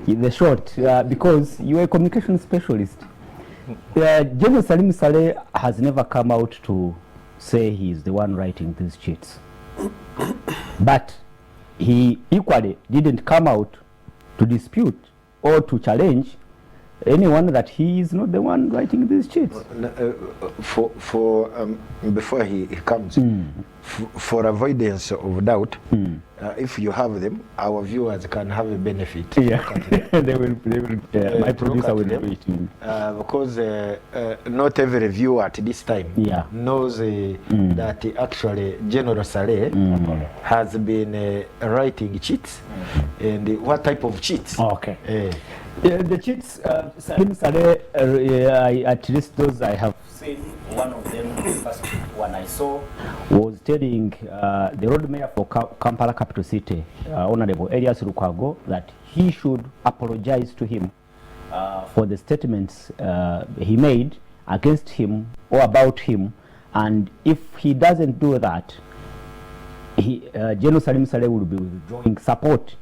A: the shot because you are a communication specialist. General Salim Saleh has never come out to say he is the one writing these cheats. But he equally didn't come out to dispute or to challenge anyone that he is not the one writing these cheats.
D: Before he comes, for avoidance of doubt, if you have them, our viewers can have a benefit.
A: Yeah, they will. My producer will do it.
D: Because not every viewer at this time knows that actually General Saleh has been writing cheats, and what type of cheats.
A: Okay. The cheats, Salim Saleh, at least those I have seen, one of them, the first one I saw, was telling the road mayor for Kampala capital city, Honorable Elias Lukwago, that he should apologize to him for the statements he made against him or about him, and if he doesn't do that, General Salim Saleh will be withdrawing support,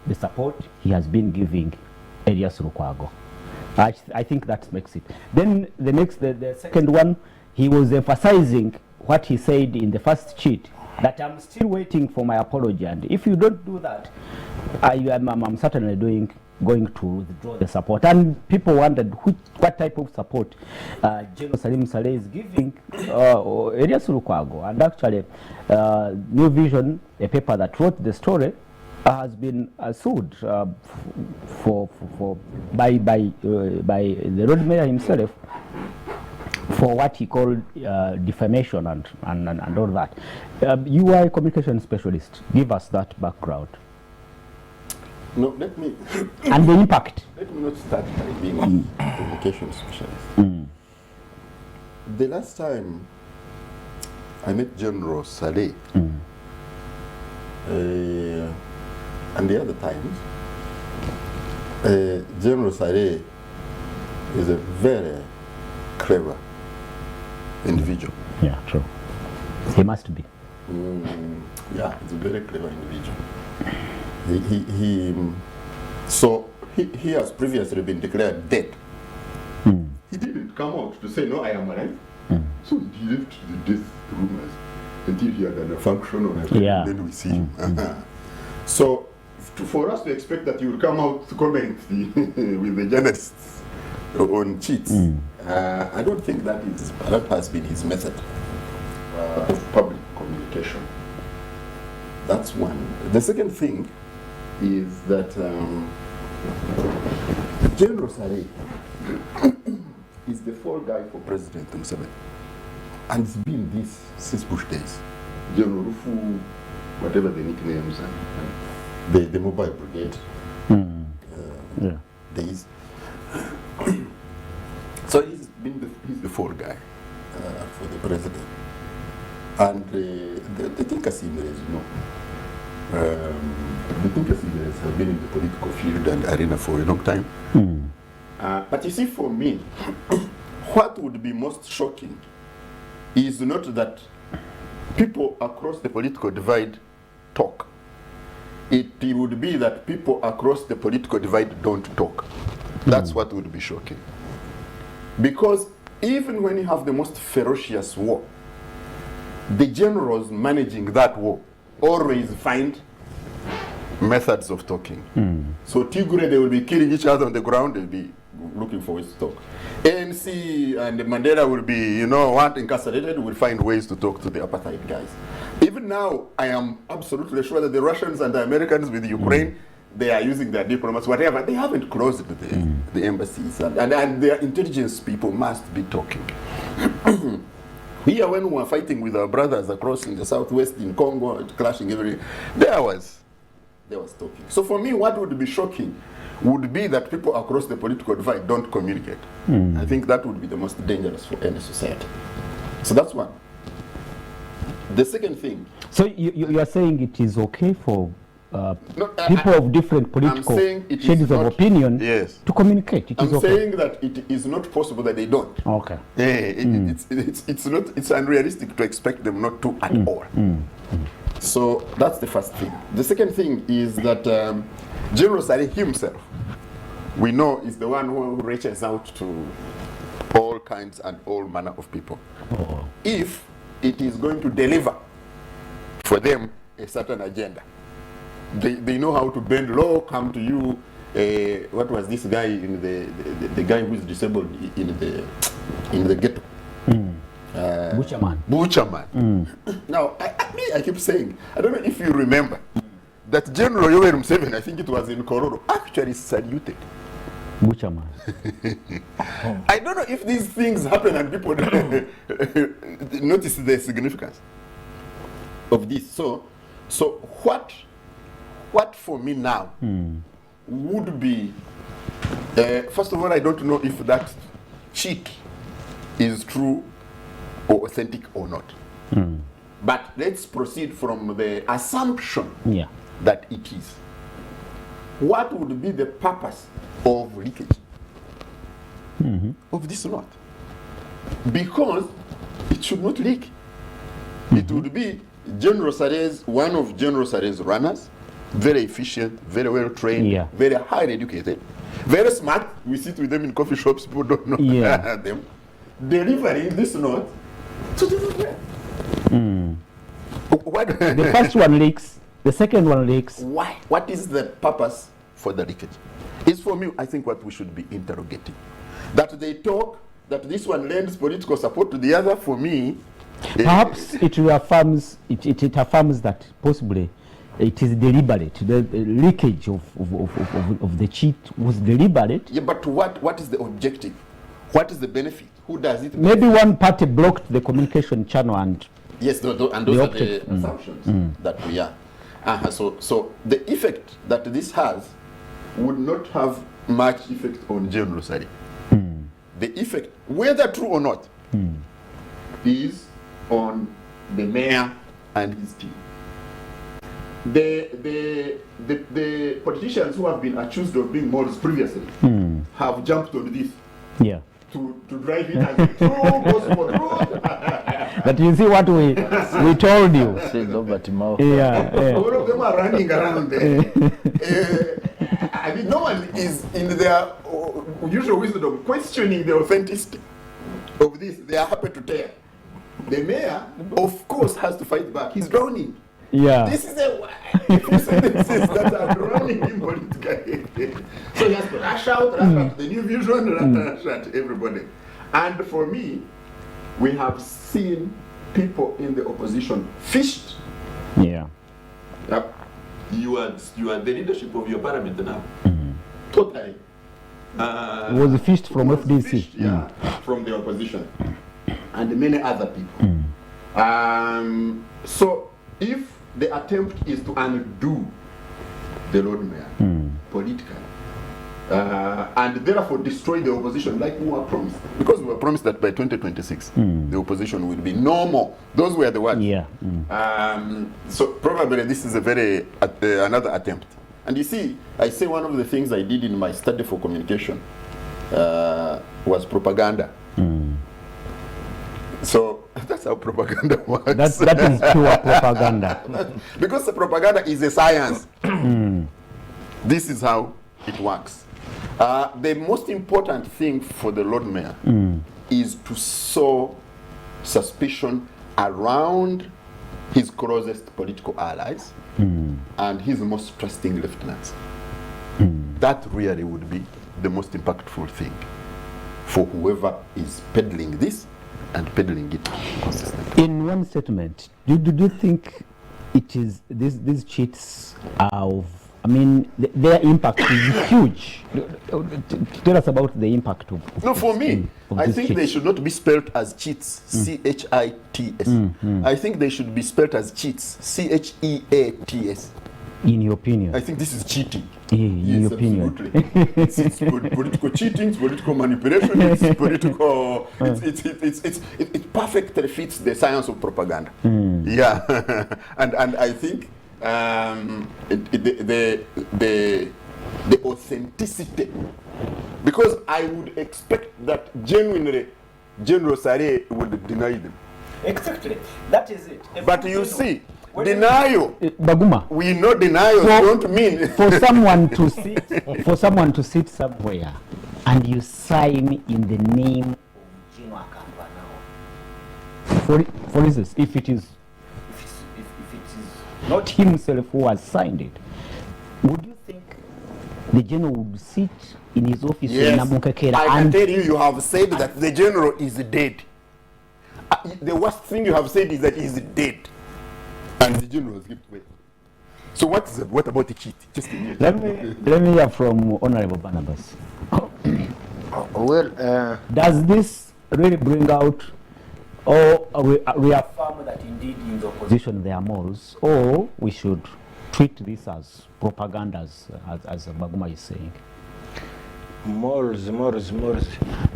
A: the support he has been giving Elias Lukwago. I think that makes it. Then the second one, he was emphasizing what he said in the first cheat, that I'm still waiting for my apology, and if you don't do that, I'm certainly going to withdraw the support. And people wondered what type of support General Salim Saleh is giving Elias Lukwago. And actually, New Vision, a paper that wrote the story, has been sued by the road mayor himself for what he called defamation and all that. You are a communication specialist. Give us that background.
C: No, let me.
A: And the impact.
C: Let me not start by being a communication specialist. The last time I met General Saleh, and the other times, General Saleh is a very clever individual.
A: Yeah, true. He must be.
C: Yeah, he's a very clever individual. He has previously been declared dead. He didn't come out to say, no, I am alive. So he left the death rumors until he had a function or then we see him. So for us to expect that he will come out to comment with the journalists on cheats, I don't think that has been his method of public communication. That's one. The second thing is that General Saleh is the fall guy for President Museveni. And it's been this since Bush days. General Rufu, whatever the nicknames, and the mobile brigade. Days. So he's the fall guy for the president. And the Tinker-Simers, you know, the Tinker-Simers have been in the political field and arena for a long time. But you see, for me, what would be most shocking is not that people across the political divide talk. It would be that people across the political divide don't talk. That's what would be shocking. Because even when you have the most ferocious war, the generals managing that war always find methods of talking. So Tigray, they will be killing each other on the ground, they'll be looking for ways to talk. ANC and Mandela will be, incarcerated, will find ways to talk to the apartheid guys. Even now, I am absolutely sure that the Russians and the Americans with Ukraine, they are using their diplomats, whatever. They haven't closed the embassies, and their intelligence people must be talking. Here, when we were fighting with our brothers across in the southwest, in Congo, clashing everywhere, there was talking. So for me, what would be shocking would be that people across the political divide don't communicate. I think that would be the most dangerous for any society. So that's one. The second thing.
A: So you are saying it is okay for people of different political shades of opinion to communicate.
C: I'm saying that it is not possible that they don't.
A: Okay.
C: It's unrealistic to expect them not to at all. So that's the first thing. The second thing is that General Saleh himself, we know, is the one who reaches out to all kinds and all manner of people. If it is going to deliver for them a certain agenda, they know how to bend low, come to you, what was this guy in the guy who is disabled in the ghetto?
A: Butcherman.
C: Butcherman. Now, I keep saying, I don't know if you remember, that General Yoweri Museveni, I think it was in Kororo, actually saluted
A: Butcherman.
C: I don't know if these things happen and people notice the significance of this. So what for me now would be, first of all, I don't know if that cheat is true or authentic or not. But let's proceed from the assumption that it is. What would be the purpose of leakage of this note? Because it should not leak. It would be one of General Saleh's runners, very efficient, very well trained, very highly educated, very smart. We sit with them in coffee shops, people don't know them. Delivering this note to the government.
A: The first one leaks, the second one leaks.
C: Why? What is the purpose for the leakage? It's for me, I think, what we should be interrogating. That they talk, that this one lends political support to the other, for me.
A: Perhaps it affirms that possibly it is deliberate. The leakage of the cheat was deliberate.
C: Yeah, but what is the objective? What is the benefit? Who does it?
A: Maybe one party blocked the communication channel and
C: yes, and those are the assumptions that we are. So the effect that this has would not have much effect on General Saleh. The effect, whether true or not, is on the mayor and his team. The politicians who have been accused of being morals previously have jumped on this.
A: Yeah.
C: To drive it as a true gospel truth.
A: But you see what we told you.
C: All of them are running around there. I mean, no one is in their usual wisdom questioning the authenticity of this. They are happy to tell. The mayor, of course, has to fight back. He's drowning.
A: Yeah.
C: This is a sentences that are drowning him politically. So he has to rush out the new vision, rush out everybody. And for me, we have seen people in the opposition fished.
A: Yeah.
C: You are the leadership of your parliament now. Totally.
A: It was fished from FDC.
C: Fished, from the opposition. And many other people. So if the attempt is to undo the Lord Mayor politically, and therefore destroy the opposition like we were promised. Because we were promised that by 2026, the opposition will be no more. Those were the words.
A: Yeah.
C: So probably this is a very, another attempt. And you see, I say one of the things I did in my study for communication was propaganda. So that's how propaganda works.
A: That is pure propaganda.
C: Because the propaganda is a science. This is how it works. The most important thing for the Lord Mayor is to sow suspicion around his closest political allies and his most trusting lieutenants. That really would be the most impactful thing for whoever is peddling this and peddling it consistently.
A: In one statement, do you think it is these cheats are of, I mean, their impact is huge? Tell us about the impact of
C: no, for me, I think
A: cheats.
C: they should not be spelled as cheats, C-H-I-T-S. I think they should be spelled as cheats, C-H-E-A-T-S.
A: In your opinion?
C: I think this is cheating.
A: In your opinion?
C: It's political cheating, it's political manipulation, it's political. It perfectly fits the science of propaganda. Yeah, and I think the authenticity, because I would expect that genuinely General Saleh would deny them.
D: Exactly, that is it.
C: But you see, denial.
A: Baguma.
C: We know denial don't mean
A: for someone to sit somewhere and you sign in the name of Gino Akamba now. For instance, if it is not himself who has signed it, would you think the general would sit in his office in
C: Yes,
A: Namunkekera
C: I can
A: and
C: tell you have said that the general is dead. The worst thing you have said is that he is dead. And the general has given away. So what about the cheat? Just a minute.
A: let me hear from Honorable Barnabas.
D: Well,
A: Does this really bring out or reaffirm that indeed in the opposition there are morals, or we should treat this as propaganda, as Baguma is saying?
D: morals.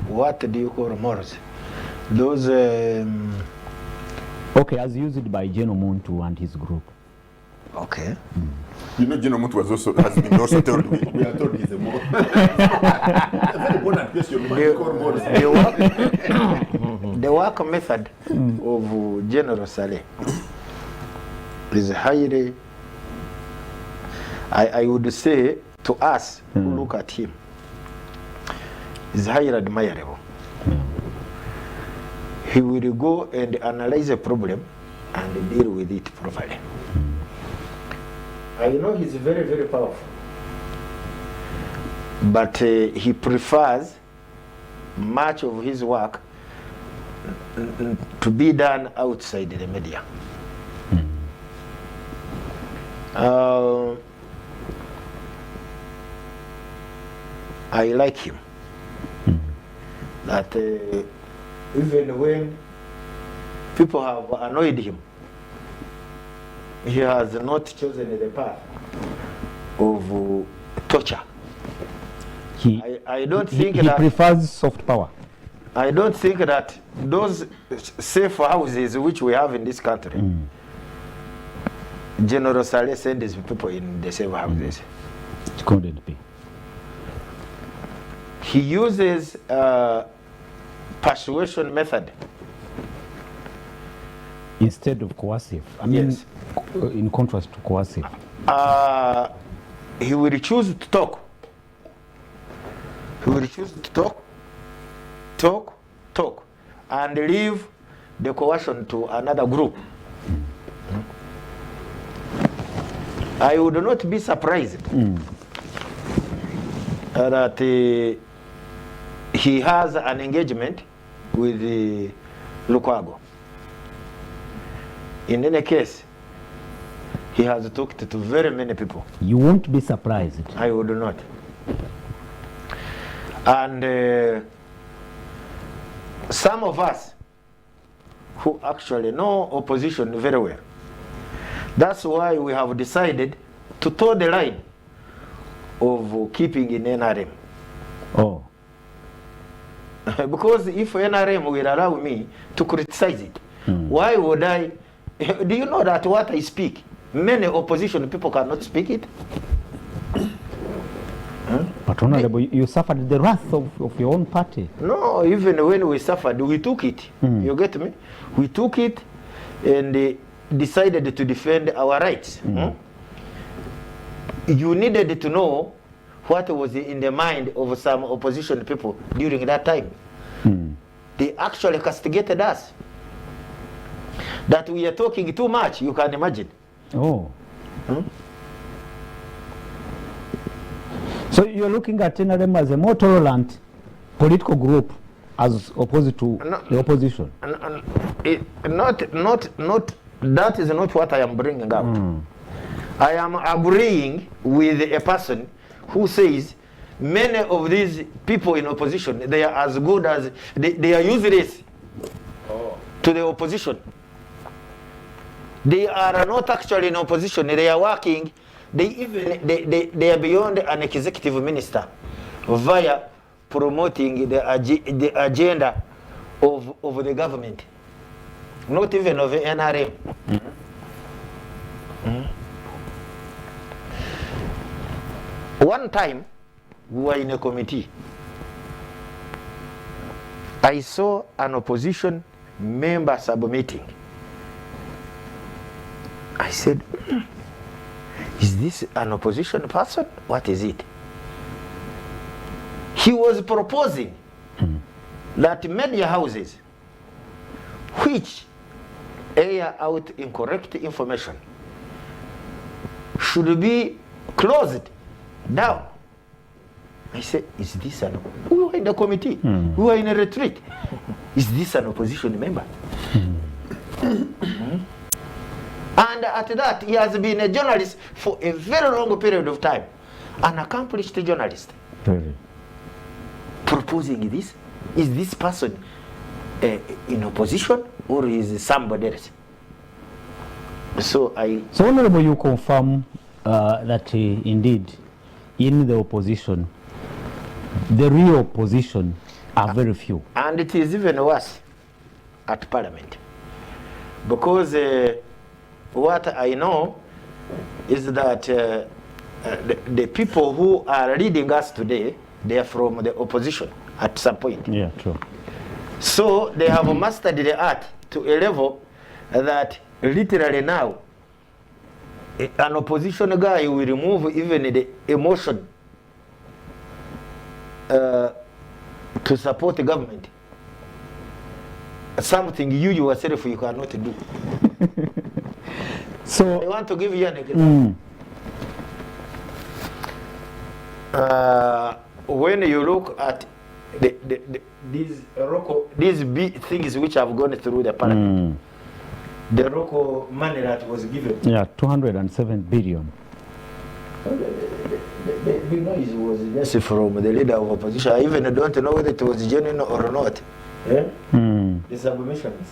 D: What do you call morals? Those.
A: Okay, as used by General Muntu and his group.
D: Okay.
C: You know, General Mutu has been also told, we are told he's a more. A very important question.
D: The work method of General Saleh is highly, I would say, to us who look at him, is highly admirable. He will go and analyze a problem and deal with it properly. I know he's very, very powerful, but he prefers much of his work to be done outside the media. I like him. That even when people have annoyed him, he has not chosen the path of torture. I don't think
A: he
D: that
A: prefers soft power.
D: I don't think that those safe houses which we have in this country, General Saleh sends his people in the safe houses.
A: It couldn't be.
D: He uses persuasion method
A: Instead of coercive. I mean,
D: Yes.
A: In contrast to coercive.
D: He will choose to talk. He will choose to talk, and leave the coercion to another group. I would not be surprised that he has an engagement with Lukwago. In any case, he has talked to very many people.
A: You won't be surprised.
D: I would not. And some of us who actually know opposition very well, that's why we have decided to toe the line of keeping in NRM.
A: Oh.
D: Because if NRM will allow me to criticize it, why would I? Do you know that what I speak, many opposition people cannot speak it?
A: But Honorable, you suffered the wrath of your own party.
D: No, even when we suffered, we took it. You get me? We took it and decided to defend our rights. You needed to know what was in the mind of some opposition people during that time. They actually castigated us. That we are talking too much, you can imagine.
A: Oh. So you're looking at NRM as a more tolerant political group as opposed to the opposition?
D: That is not what I am bringing out. I am agreeing with a person who says many of these people in opposition, they are as good as, they are useless to the opposition. They are not actually in opposition, they are working, they are beyond an executive minister via promoting the agenda of the government, not even of the NRM. One time, we were in a committee. I saw an opposition member submitting. I said, is this an opposition person? What is it? He was proposing that media houses which air out incorrect information should be closed down I said, is this an... We were in the committee. We were in a retreat. Is this an opposition member? And at that, he has been a journalist for a very long period of time. An accomplished journalist. Proposing this. Is this person in opposition or is somebody else? So
A: Honorable, you confirm that indeed in the opposition, the real opposition are very few.
D: And it is even worse at Parliament. Because what I know is that the people who are leading us today, they are from the opposition at some point.
A: Yeah, true.
D: So they have mastered the art to a level that literally now an opposition guy will remove even the emotion to support the government. Something you yourself you cannot do.
A: So
D: I want to give you an example. When you look at these big things which have gone through the parliament, the local money that was given.
A: Yeah, 207 billion.
D: The noise was just from the leader of opposition. I even don't know whether it was genuine or not. The submissions.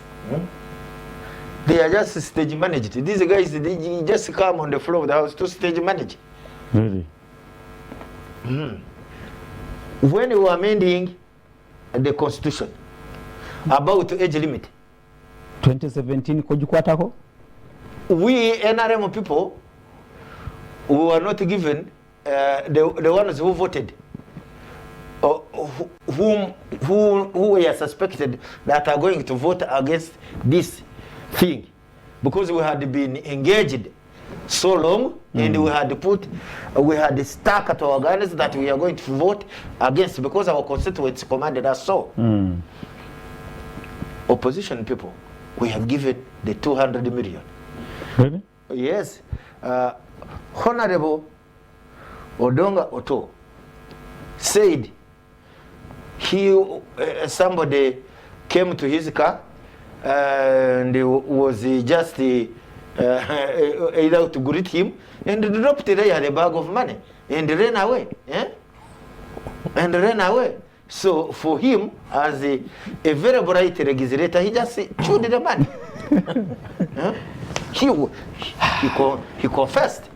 D: They are just stage managed. These guys, they just come on the floor of the house to stage manage.
A: Really?
D: When we were amending the constitution about age limit,
A: 2017 kojukwatako,
D: we NRM people, we were not given the ones who voted, who were suspected that are going to vote against this thing, because we had been engaged so long, and we had stuck at our guns that we are going to vote against because our constituents commanded us so. Opposition people, we have given the 200 million.
A: Really?
D: Yes. Honorable Odonga Oto said somebody came to his car and was just either to greet him and dropped there a bag of money and ran away. And ran away. So for him, as a very bright legislator, he just chewed the money. He confessed.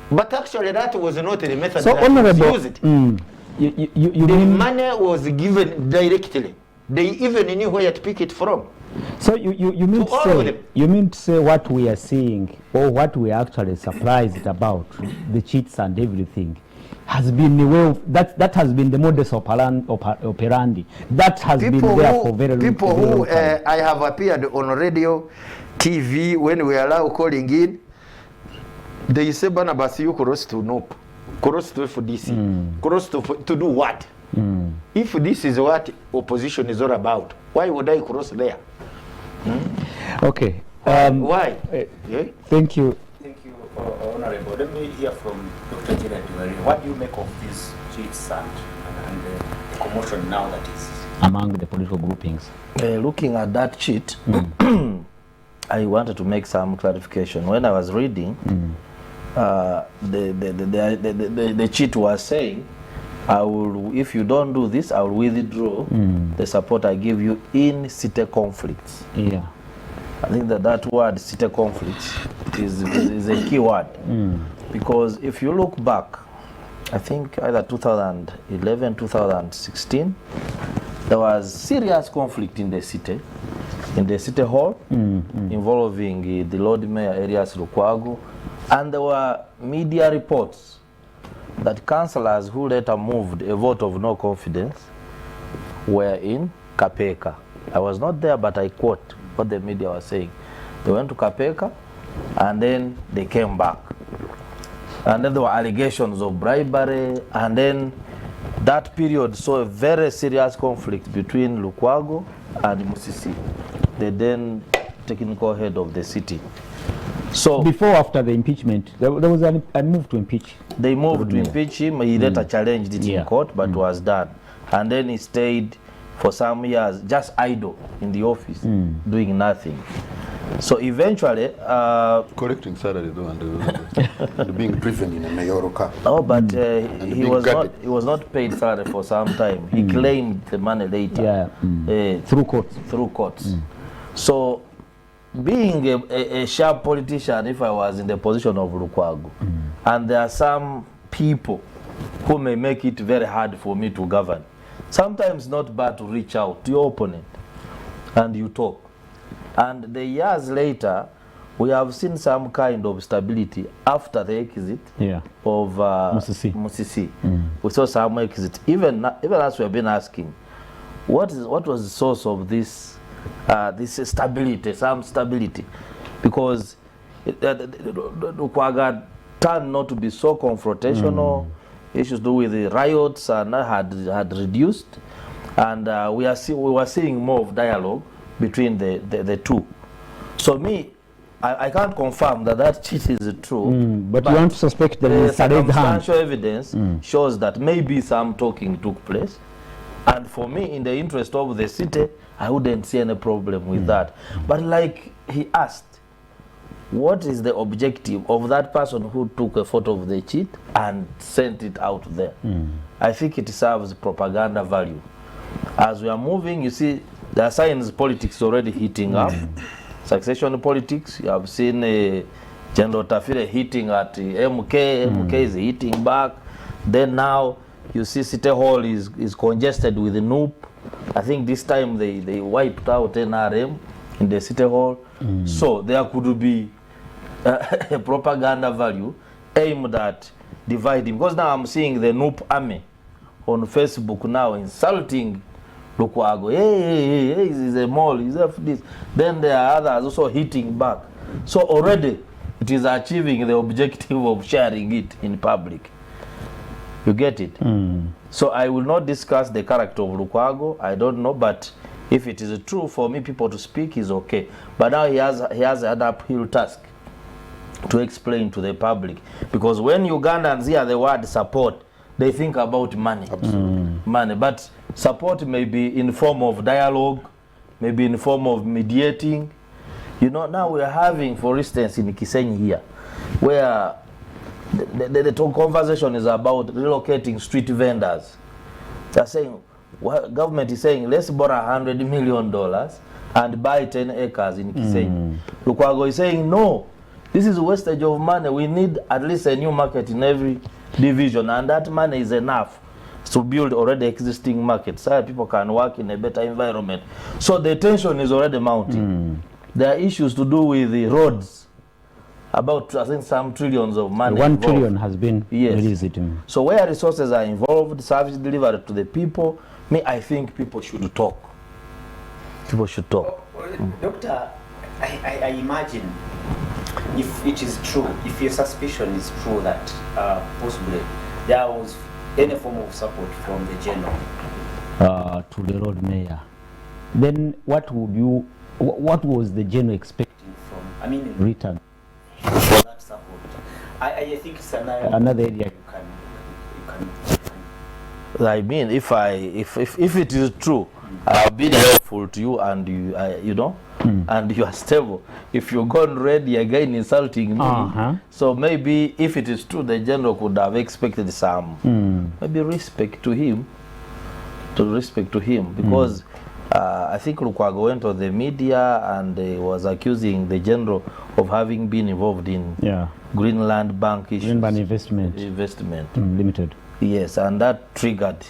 D: But actually that was not the method
A: so
D: that
A: honorable,
D: was used.
A: You
D: The
A: mean,
D: money was given directly. They even knew where to pick it from.
A: so you mean
D: To all of them.
A: you mean to say what we are seeing or what we are actually surprised about, the cheats and everything, has been the way that has been the modus operandi that has been there for very long.
D: People who I have appeared on radio, TV, when we allow calling in, they say Barnabas, you cross to NOP, cross to FDC, cross to do what? If this is what opposition is all about, why would I cross there?
A: Okay.
D: Why?
A: Thank you.
E: Thank you, Honorable. Let me hear from Dr. Jared. What do you make of these cheats and the commotion now that is
A: Among the political groupings.
B: Looking at that cheat, I wanted to make some clarification. When I was reading, the cheat was saying, if you don't do this, I will withdraw the support I give you in city conflicts.
A: Yeah.
B: I think that word city conflicts is a key word. Because if you look back, I think either 2011, 2016, there was serious conflict in the city hall, involving the Lord Mayor Elias Lukwago, and there were media reports that councillors who later moved a vote of no confidence were in Kapeka. I was not there, but I quote what the media was saying. They went to Kapeka and then they came back. And then there were allegations of bribery, and then that period saw a very serious conflict between Lukwago and Musisi, the then technical head of the city. So
A: before, after the impeachment, there was a move to impeach.
B: They moved to impeach him. He later challenged it in court, but was done. And then he stayed for some years just idle in the office, doing nothing. So eventually,
C: collecting salary though, and being driven in a mayoral car.
B: Oh, but he was not paid salary for some time. He claimed the money later.
A: Through courts.
B: Through courts. So, being a sharp politician, if I was in the position of Lukwago, and there are some people who may make it very hard for me to govern, sometimes not bad to reach out to your opponent and you talk. And the years later, we have seen some kind of stability after the exit of Musisi. We saw some exit. Even as we have been asking, what was the source of this stability, some stability? Because Lukwago turned not to be so confrontational. Issues to do with the riots had reduced, and we were seeing more of dialogue between the two. So I can't confirm that Chits is true.
A: But you want to suspect that
B: the circumstantial evidence shows that maybe some talking took place. And for me, in the interest of the city, I wouldn't see any problem with that. But like he asked, what is the objective of that person who took a photo of the cheat and sent it out there? I think it serves propaganda value. As we are moving, you see, there are signs politics already heating up. Succession politics, you have seen General Tafire hitting at MK, MK is hitting back. Then now, you see City Hall is congested with the NUP. I think this time they wiped out NRM in the City Hall. So there could be a propaganda value aimed at dividing. Because now I'm seeing the NUP army on Facebook now insulting Lukwago. Hey, he's a mall, he's this. Then there are others also hitting back. So already it is achieving the objective of sharing it in public. You get it? So I will not discuss the character of Lukwago. I don't know, but if it is true for me, people to speak is okay. But now he has an uphill task to explain to the public, because when Ugandans hear the word support, they think about money. Money, but support may be in form of dialogue, maybe in form of mediating. You know, now we are having, for instance, in Kisenyi here, where the conversation is about relocating street vendors. They're saying, well, government is saying, let's borrow $100 million and buy 10 acres in Kisenyi. Lukwago is saying, no, this is wastage of money. We need at least a new market in every division, and that money is enough to build already existing markets so people can work in a better environment. So the tension is already mounting. There are issues to do with the roads, about I think some trillions of money.
A: 1 trillion has been released.
B: So where resources are involved, service delivered to the people, I think people should talk. People should talk.
E: Doctor, I imagine if it is true, if your suspicion is true that possibly there was any form of support from the general
A: to the road mayor, then what was the general expecting
E: from, in
A: return
E: for that support? I think it's
A: another area
E: you can.
B: I mean, if it is true, I've been helpful to you, and you know, and you are stable. If you're gone ready again insulting me, so maybe if it is true, the general could have expected some maybe respect to him, because I think Lukwago went to the media and was accusing the general of having been involved in Greenland Bank issues.
A: Greenland Investment Limited.
B: Yes, and that triggered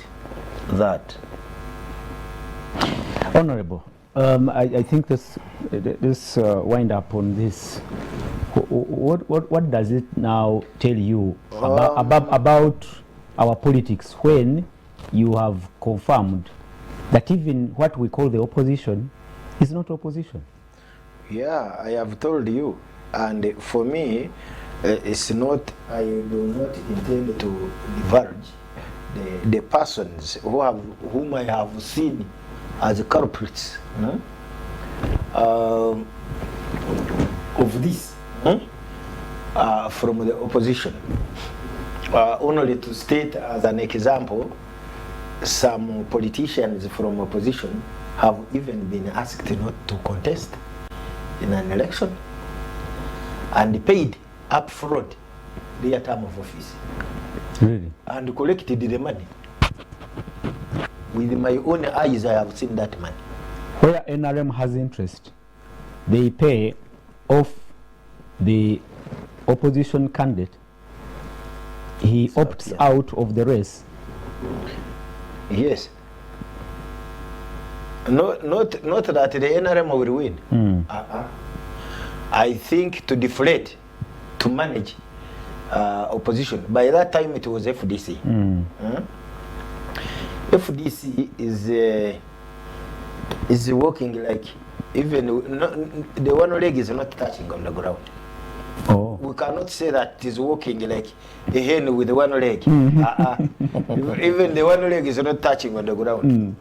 B: that.
A: Honorable, I think this wind up on this. What does it now tell you about our politics when you have confirmed that even what we call the opposition is not opposition?
D: Yeah, I have told you, and for me, it's not. I do not intend to diverge the persons whom I have seen as culprits of this. from the opposition. Only to state as an example, some politicians from opposition have even been asked not to contest in an election and paid up front their term of office.
A: Really?
D: And collected the money. With my own eyes, I have seen that money.
A: Where NRM has interest, they pay off the opposition candidate. He opts out of the race.
D: Yes. Not that the NRM will win. I think to deflate, to manage opposition. By that time, it was FDC. FDC is working like even the one leg is not touching on the ground.
A: Oh.
D: We cannot say that it is working like a hen with one leg. Even the one leg is not touching on the ground.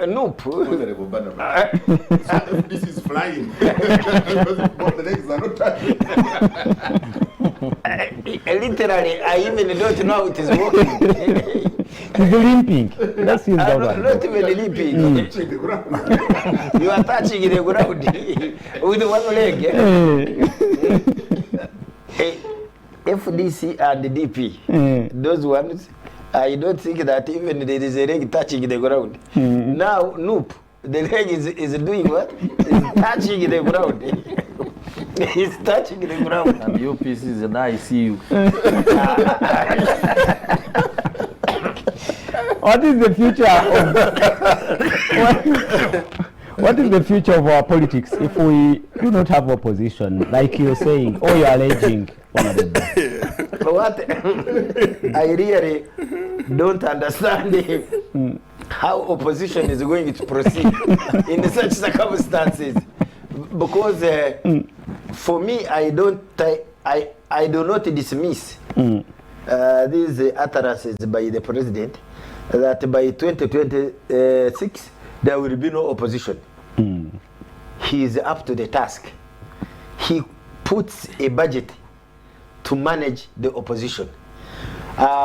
D: Nope.
C: This is flying. Both the legs are not touching.
D: Literally, I even don't know how it is working.
A: He's limping. That's his
D: Not even limping.
C: Touching the ground.
D: You are touching the ground with one leg. FDC and the DP, those ones, I don't think that even there is a leg touching the ground. Now, nope, the leg is doing what? It's touching the ground. He's touching the ground.
B: And UPC is an ICU.
A: What is the future of what is the future of our politics if we do not have opposition, like you're saying, or you're alleging?
D: What I really don't understand how opposition is going to proceed in such circumstances, because for me, I do not dismiss these utterances by the president that by 2026 there will be no opposition. He is up to the task. He puts a budget to manage the opposition.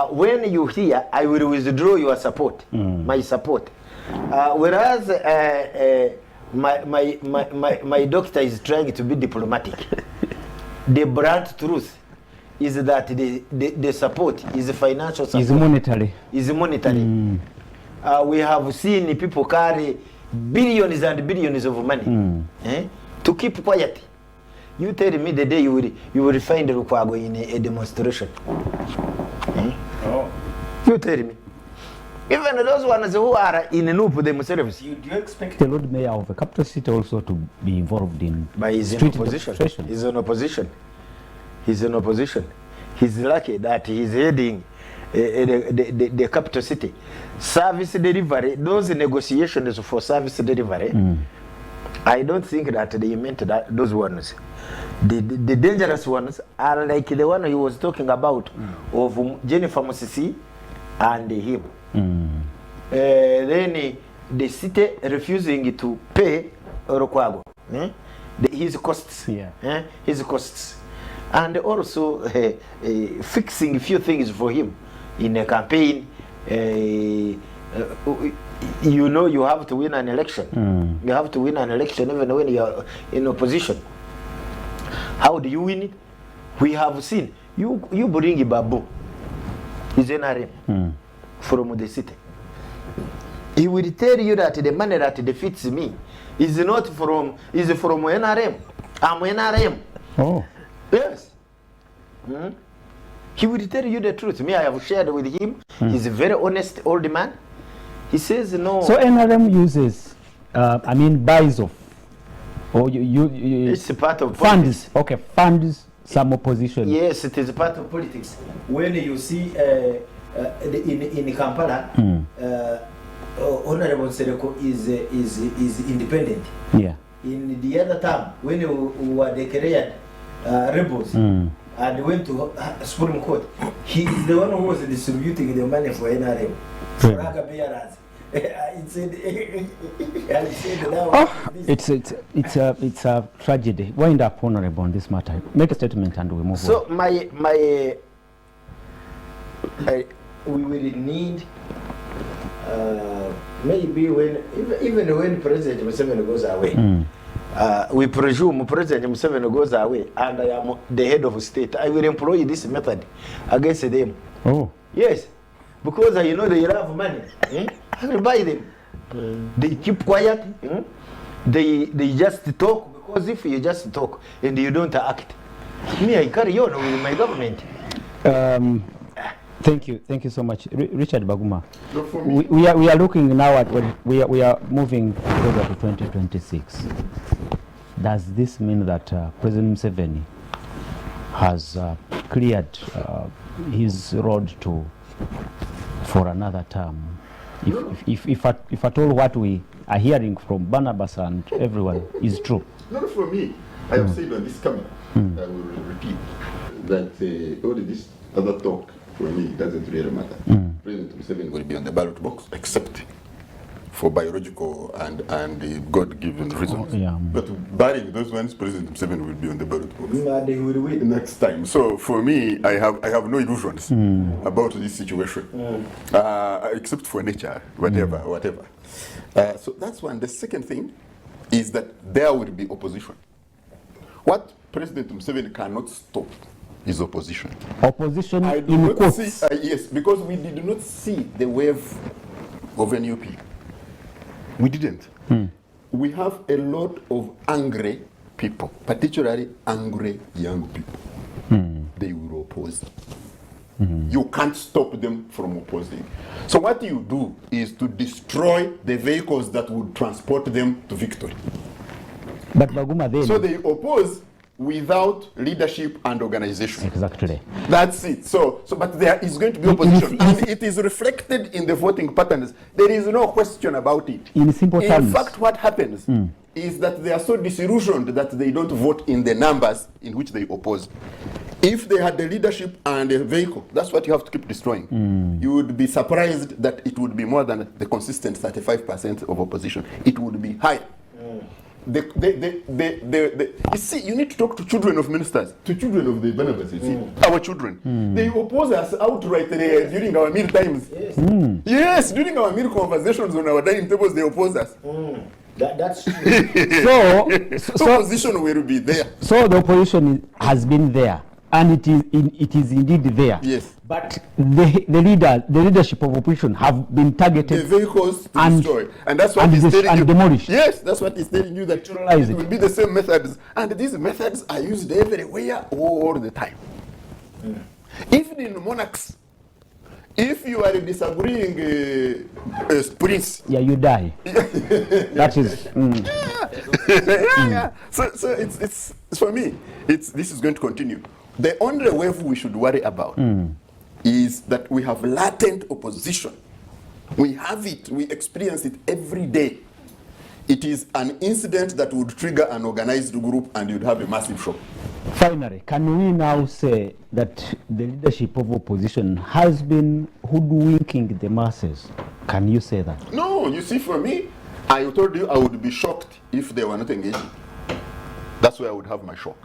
D: When you hear, I will withdraw your support, my support. Whereas my doctor is trying to be diplomatic. The blunt truth is that the support is financial support. Is monetary. We have seen people carry billions and billions of money to keep quiet. You tell me the day you will find Lukwago in a demonstration. You tell me. Even those ones who are in a loop themselves.
E: Do you expect
A: The Lord Mayor of the capital city also to be involved in street demonstration?
D: He's in opposition. He's in opposition. He's lucky that he's heading the capital city. Service delivery, those negotiations for service delivery, I don't think that they meant that those ones. The dangerous ones are like the one he was talking about of Jennifer Musisi and him. Then the city refusing to pay Orokwago his costs. His costs. And also fixing a few things for him in a campaign. You know, you have to win an election. You have to win an election even when you are in opposition. How do you win it? We have seen you bring Babu, his NRM, from the city. He will tell you that the money that defeats me is not from NRM. I'm NRM.
A: Oh.
D: Yes. He will tell you the truth. Me, I have shared with him. He's a very honest old man. He says no.
A: So NRM uses, buys off, or
D: it's a part of
A: funds. Okay, funds some opposition.
D: Yes, it is a part of politics. When you see in Kampala, Honorable Sereko is independent.
A: Yeah.
D: In the other time, when we were declared rebels and went to Supreme Court, he is the one who was distributing the money for NRM, for Aga bearers. I said now.
A: Oh, it's a tragedy. Wind up, Honorable, on this matter. Make a statement and we move
D: So
A: on.
D: we will need maybe when even when President Museveni goes away. We presume President Museveni goes away and I am the head of state. I will employ this method against them.
A: Oh.
D: Yes, because you know they have money. I will buy them. They keep quiet. They just talk, because if you just talk and you don't act, me, I carry on with my government.
A: Thank you so much, Richard Baguma. We are looking now at we are moving closer to 2026. Does this mean that President Museveni has cleared his road for another term? If at all what we are hearing from Barnabas and everyone is true.
C: Not for me. I have said on this camera, I will repeat, that all this other talk, for me, it doesn't really matter. President Museveni will be on the ballot box, except for biological and God-given reasons.
A: Yeah.
C: But barring those ones, President Museveni will be on the ballot box
D: They will win.
C: next time. So for me, I have no illusions about this situation, except for nature, whatever. So that's one. The second thing is that there will be opposition. What President Museveni cannot stop is opposition.
A: Opposition
C: I do
A: in
C: not
A: quotes.
C: see, yes, because we did not see the wave of NUP. We didn't. We have a lot of angry people, particularly angry young people. They will oppose. You can't stop them from opposing. So what you do is to destroy the vehicles that would transport them to victory.
A: But Baguma then.
C: So they oppose without leadership and organization.
A: Exactly.
C: That's it. So but there is going to be opposition, and it is reflected in the voting patterns. There is no question about it.
A: In simple terms.
C: In fact, what happens is that they are so disillusioned that they don't vote in the numbers in which they oppose. If they had the leadership and a vehicle, that's what you have to keep destroying. You would be surprised that it would be more than the consistent 35% of opposition. It would be higher. You see, you need to talk to children of ministers, to children of the Barnabas, you see, our children. They oppose us outright during our meal times. Yes. Yes, during our meal conversations on our dining tables, they oppose us.
D: That's true.
A: So
C: opposition will be there.
A: So the opposition has been there, and it is indeed there.
C: Yes.
A: But the leadership of opposition have been targeted.
C: The vehicles to
A: and
C: destroy. And that's what he's telling you.
A: And demolished.
C: Yes, that's what he's telling you, that
A: Neutralize
C: it will be the same methods. And these methods are used everywhere, all the time. Even in monarchs, if you are disagreeing prince,
A: you die. That is.
C: So it's for me, this is going to continue. The only wave we should worry about is that we have latent opposition. We have it, we experience it every day. It is an incident that would trigger an organized group and you'd have a massive shock.
A: Finally, can we now say that the leadership of opposition has been hoodwinking the masses? Can you say that?
C: No, you see, for me, I told you I would be shocked if they were not engaging. That's where I would have my shock.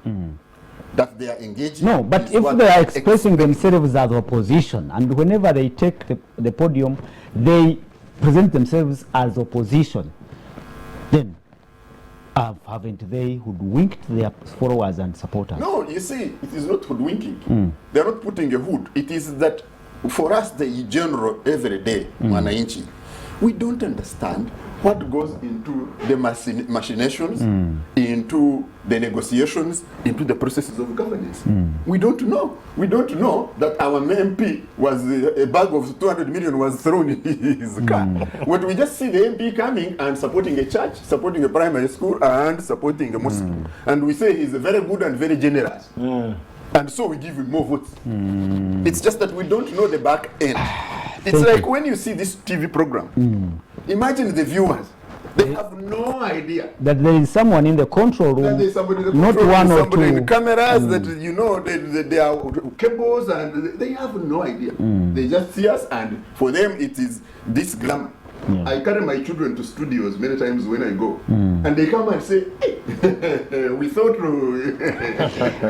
C: That they are engaging.
A: No, but if they are expressing themselves as opposition, and whenever they take the podium, they present themselves as opposition, then haven't they hoodwinked their followers and supporters?
C: No, you see, it is not hoodwinking. They're not putting a hood. It is that for us, the general, everyday Mwananchi, we don't understand what goes into the machinations, into the negotiations, into the processes of governance. We don't know. We don't know that our MP was a bag of 200 million was thrown in his car. When we just see the MP coming and supporting a church, supporting a primary school, and supporting a mosque, and we say he's very good and very generous. And so we give him more votes. It's just that we don't know the back end. It's like when you see this TV program, imagine the viewers. They have no idea
A: that there is someone in the control room,
C: that there's somebody in the
A: not
C: control,
A: one or
C: somebody
A: two.
C: in the cameras, that you know, they are cables, and they have no idea. They just see us, and for them it is this glam. I carry my children to studios many times when I go, and they come and say, hey, we thought.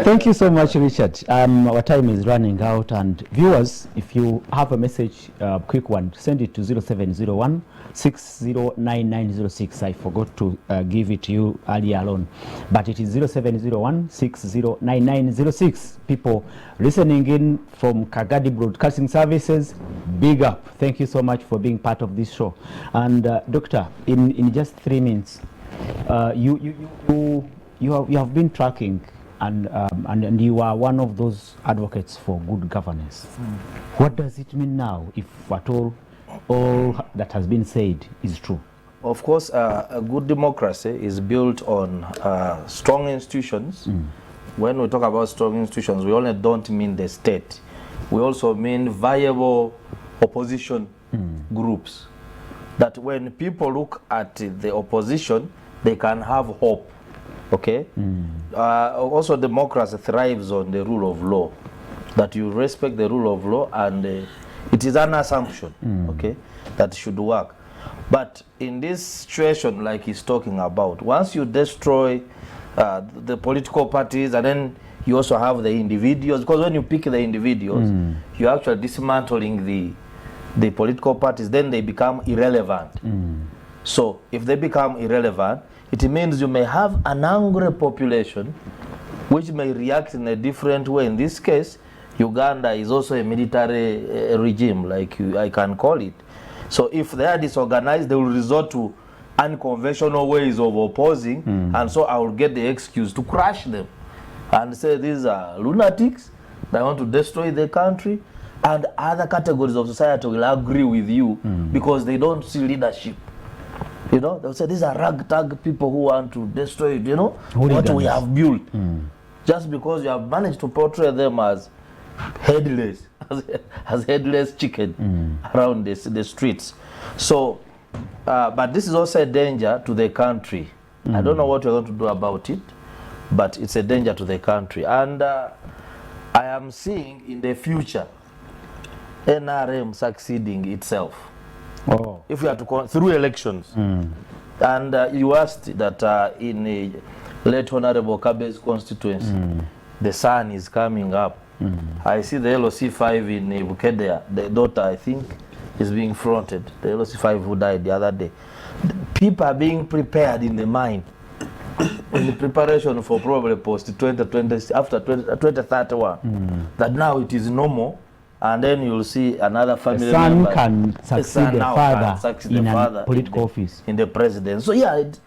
A: Thank you so much, Richard. Our time is running out, and viewers, if you have a message, quick one, send it to 0701 609906. I forgot to give it to you earlier on, but it is 0701 609906. People listening in from Kagadi Broadcasting Services, big up. Thank you so much for being part of this show. And Doctor, in just 3 minutes, you have been tracking, and you are one of those advocates for good governance. What does it mean now, if at all that has been said is true?
B: Of course, a good democracy is built on strong institutions. When we talk about strong institutions, we only don't mean the state. We also mean viable opposition groups. That when people look at the opposition, they can have hope. Okay? Also, democracy thrives on the rule of law. That you respect the rule of law, and it is an assumption, okay, that should work. But in this situation, like he's talking about, once you destroy the political parties, and then you also have the individuals, because when you pick the individuals, you're actually dismantling the political parties, then they become irrelevant. So if they become irrelevant, it means you may have an angry population which may react in a different way. In this case, Uganda is also a military regime, like I can call it. So if they are disorganized, they will resort to unconventional ways of opposing, and so I will get the excuse to crush them and say these are lunatics, they want to destroy the country, and other categories of society will agree with you because they don't see leadership. You know, they'll say these are ragtag people who want to destroy, you know, what we have built. Just because you have managed to portray them as headless, as headless chicken around the streets. So, but this is also a danger to the country. I don't know what we're going to do about it, but it's a danger to the country. And I am seeing in the future NRM succeeding itself. If we have to go through elections. And you asked that in late Honorable Kabe's constituency, the sun is coming up. I see the LOC5 in Bukedea, the daughter, I think, is being fronted. The LOC5 who died the other day. People are being prepared in the mind, in the preparation for probably post-2020, after 2031, that now it is normal, and then you'll see another family member.
A: Can succeed the father in a political office.
B: In the president. So yeah,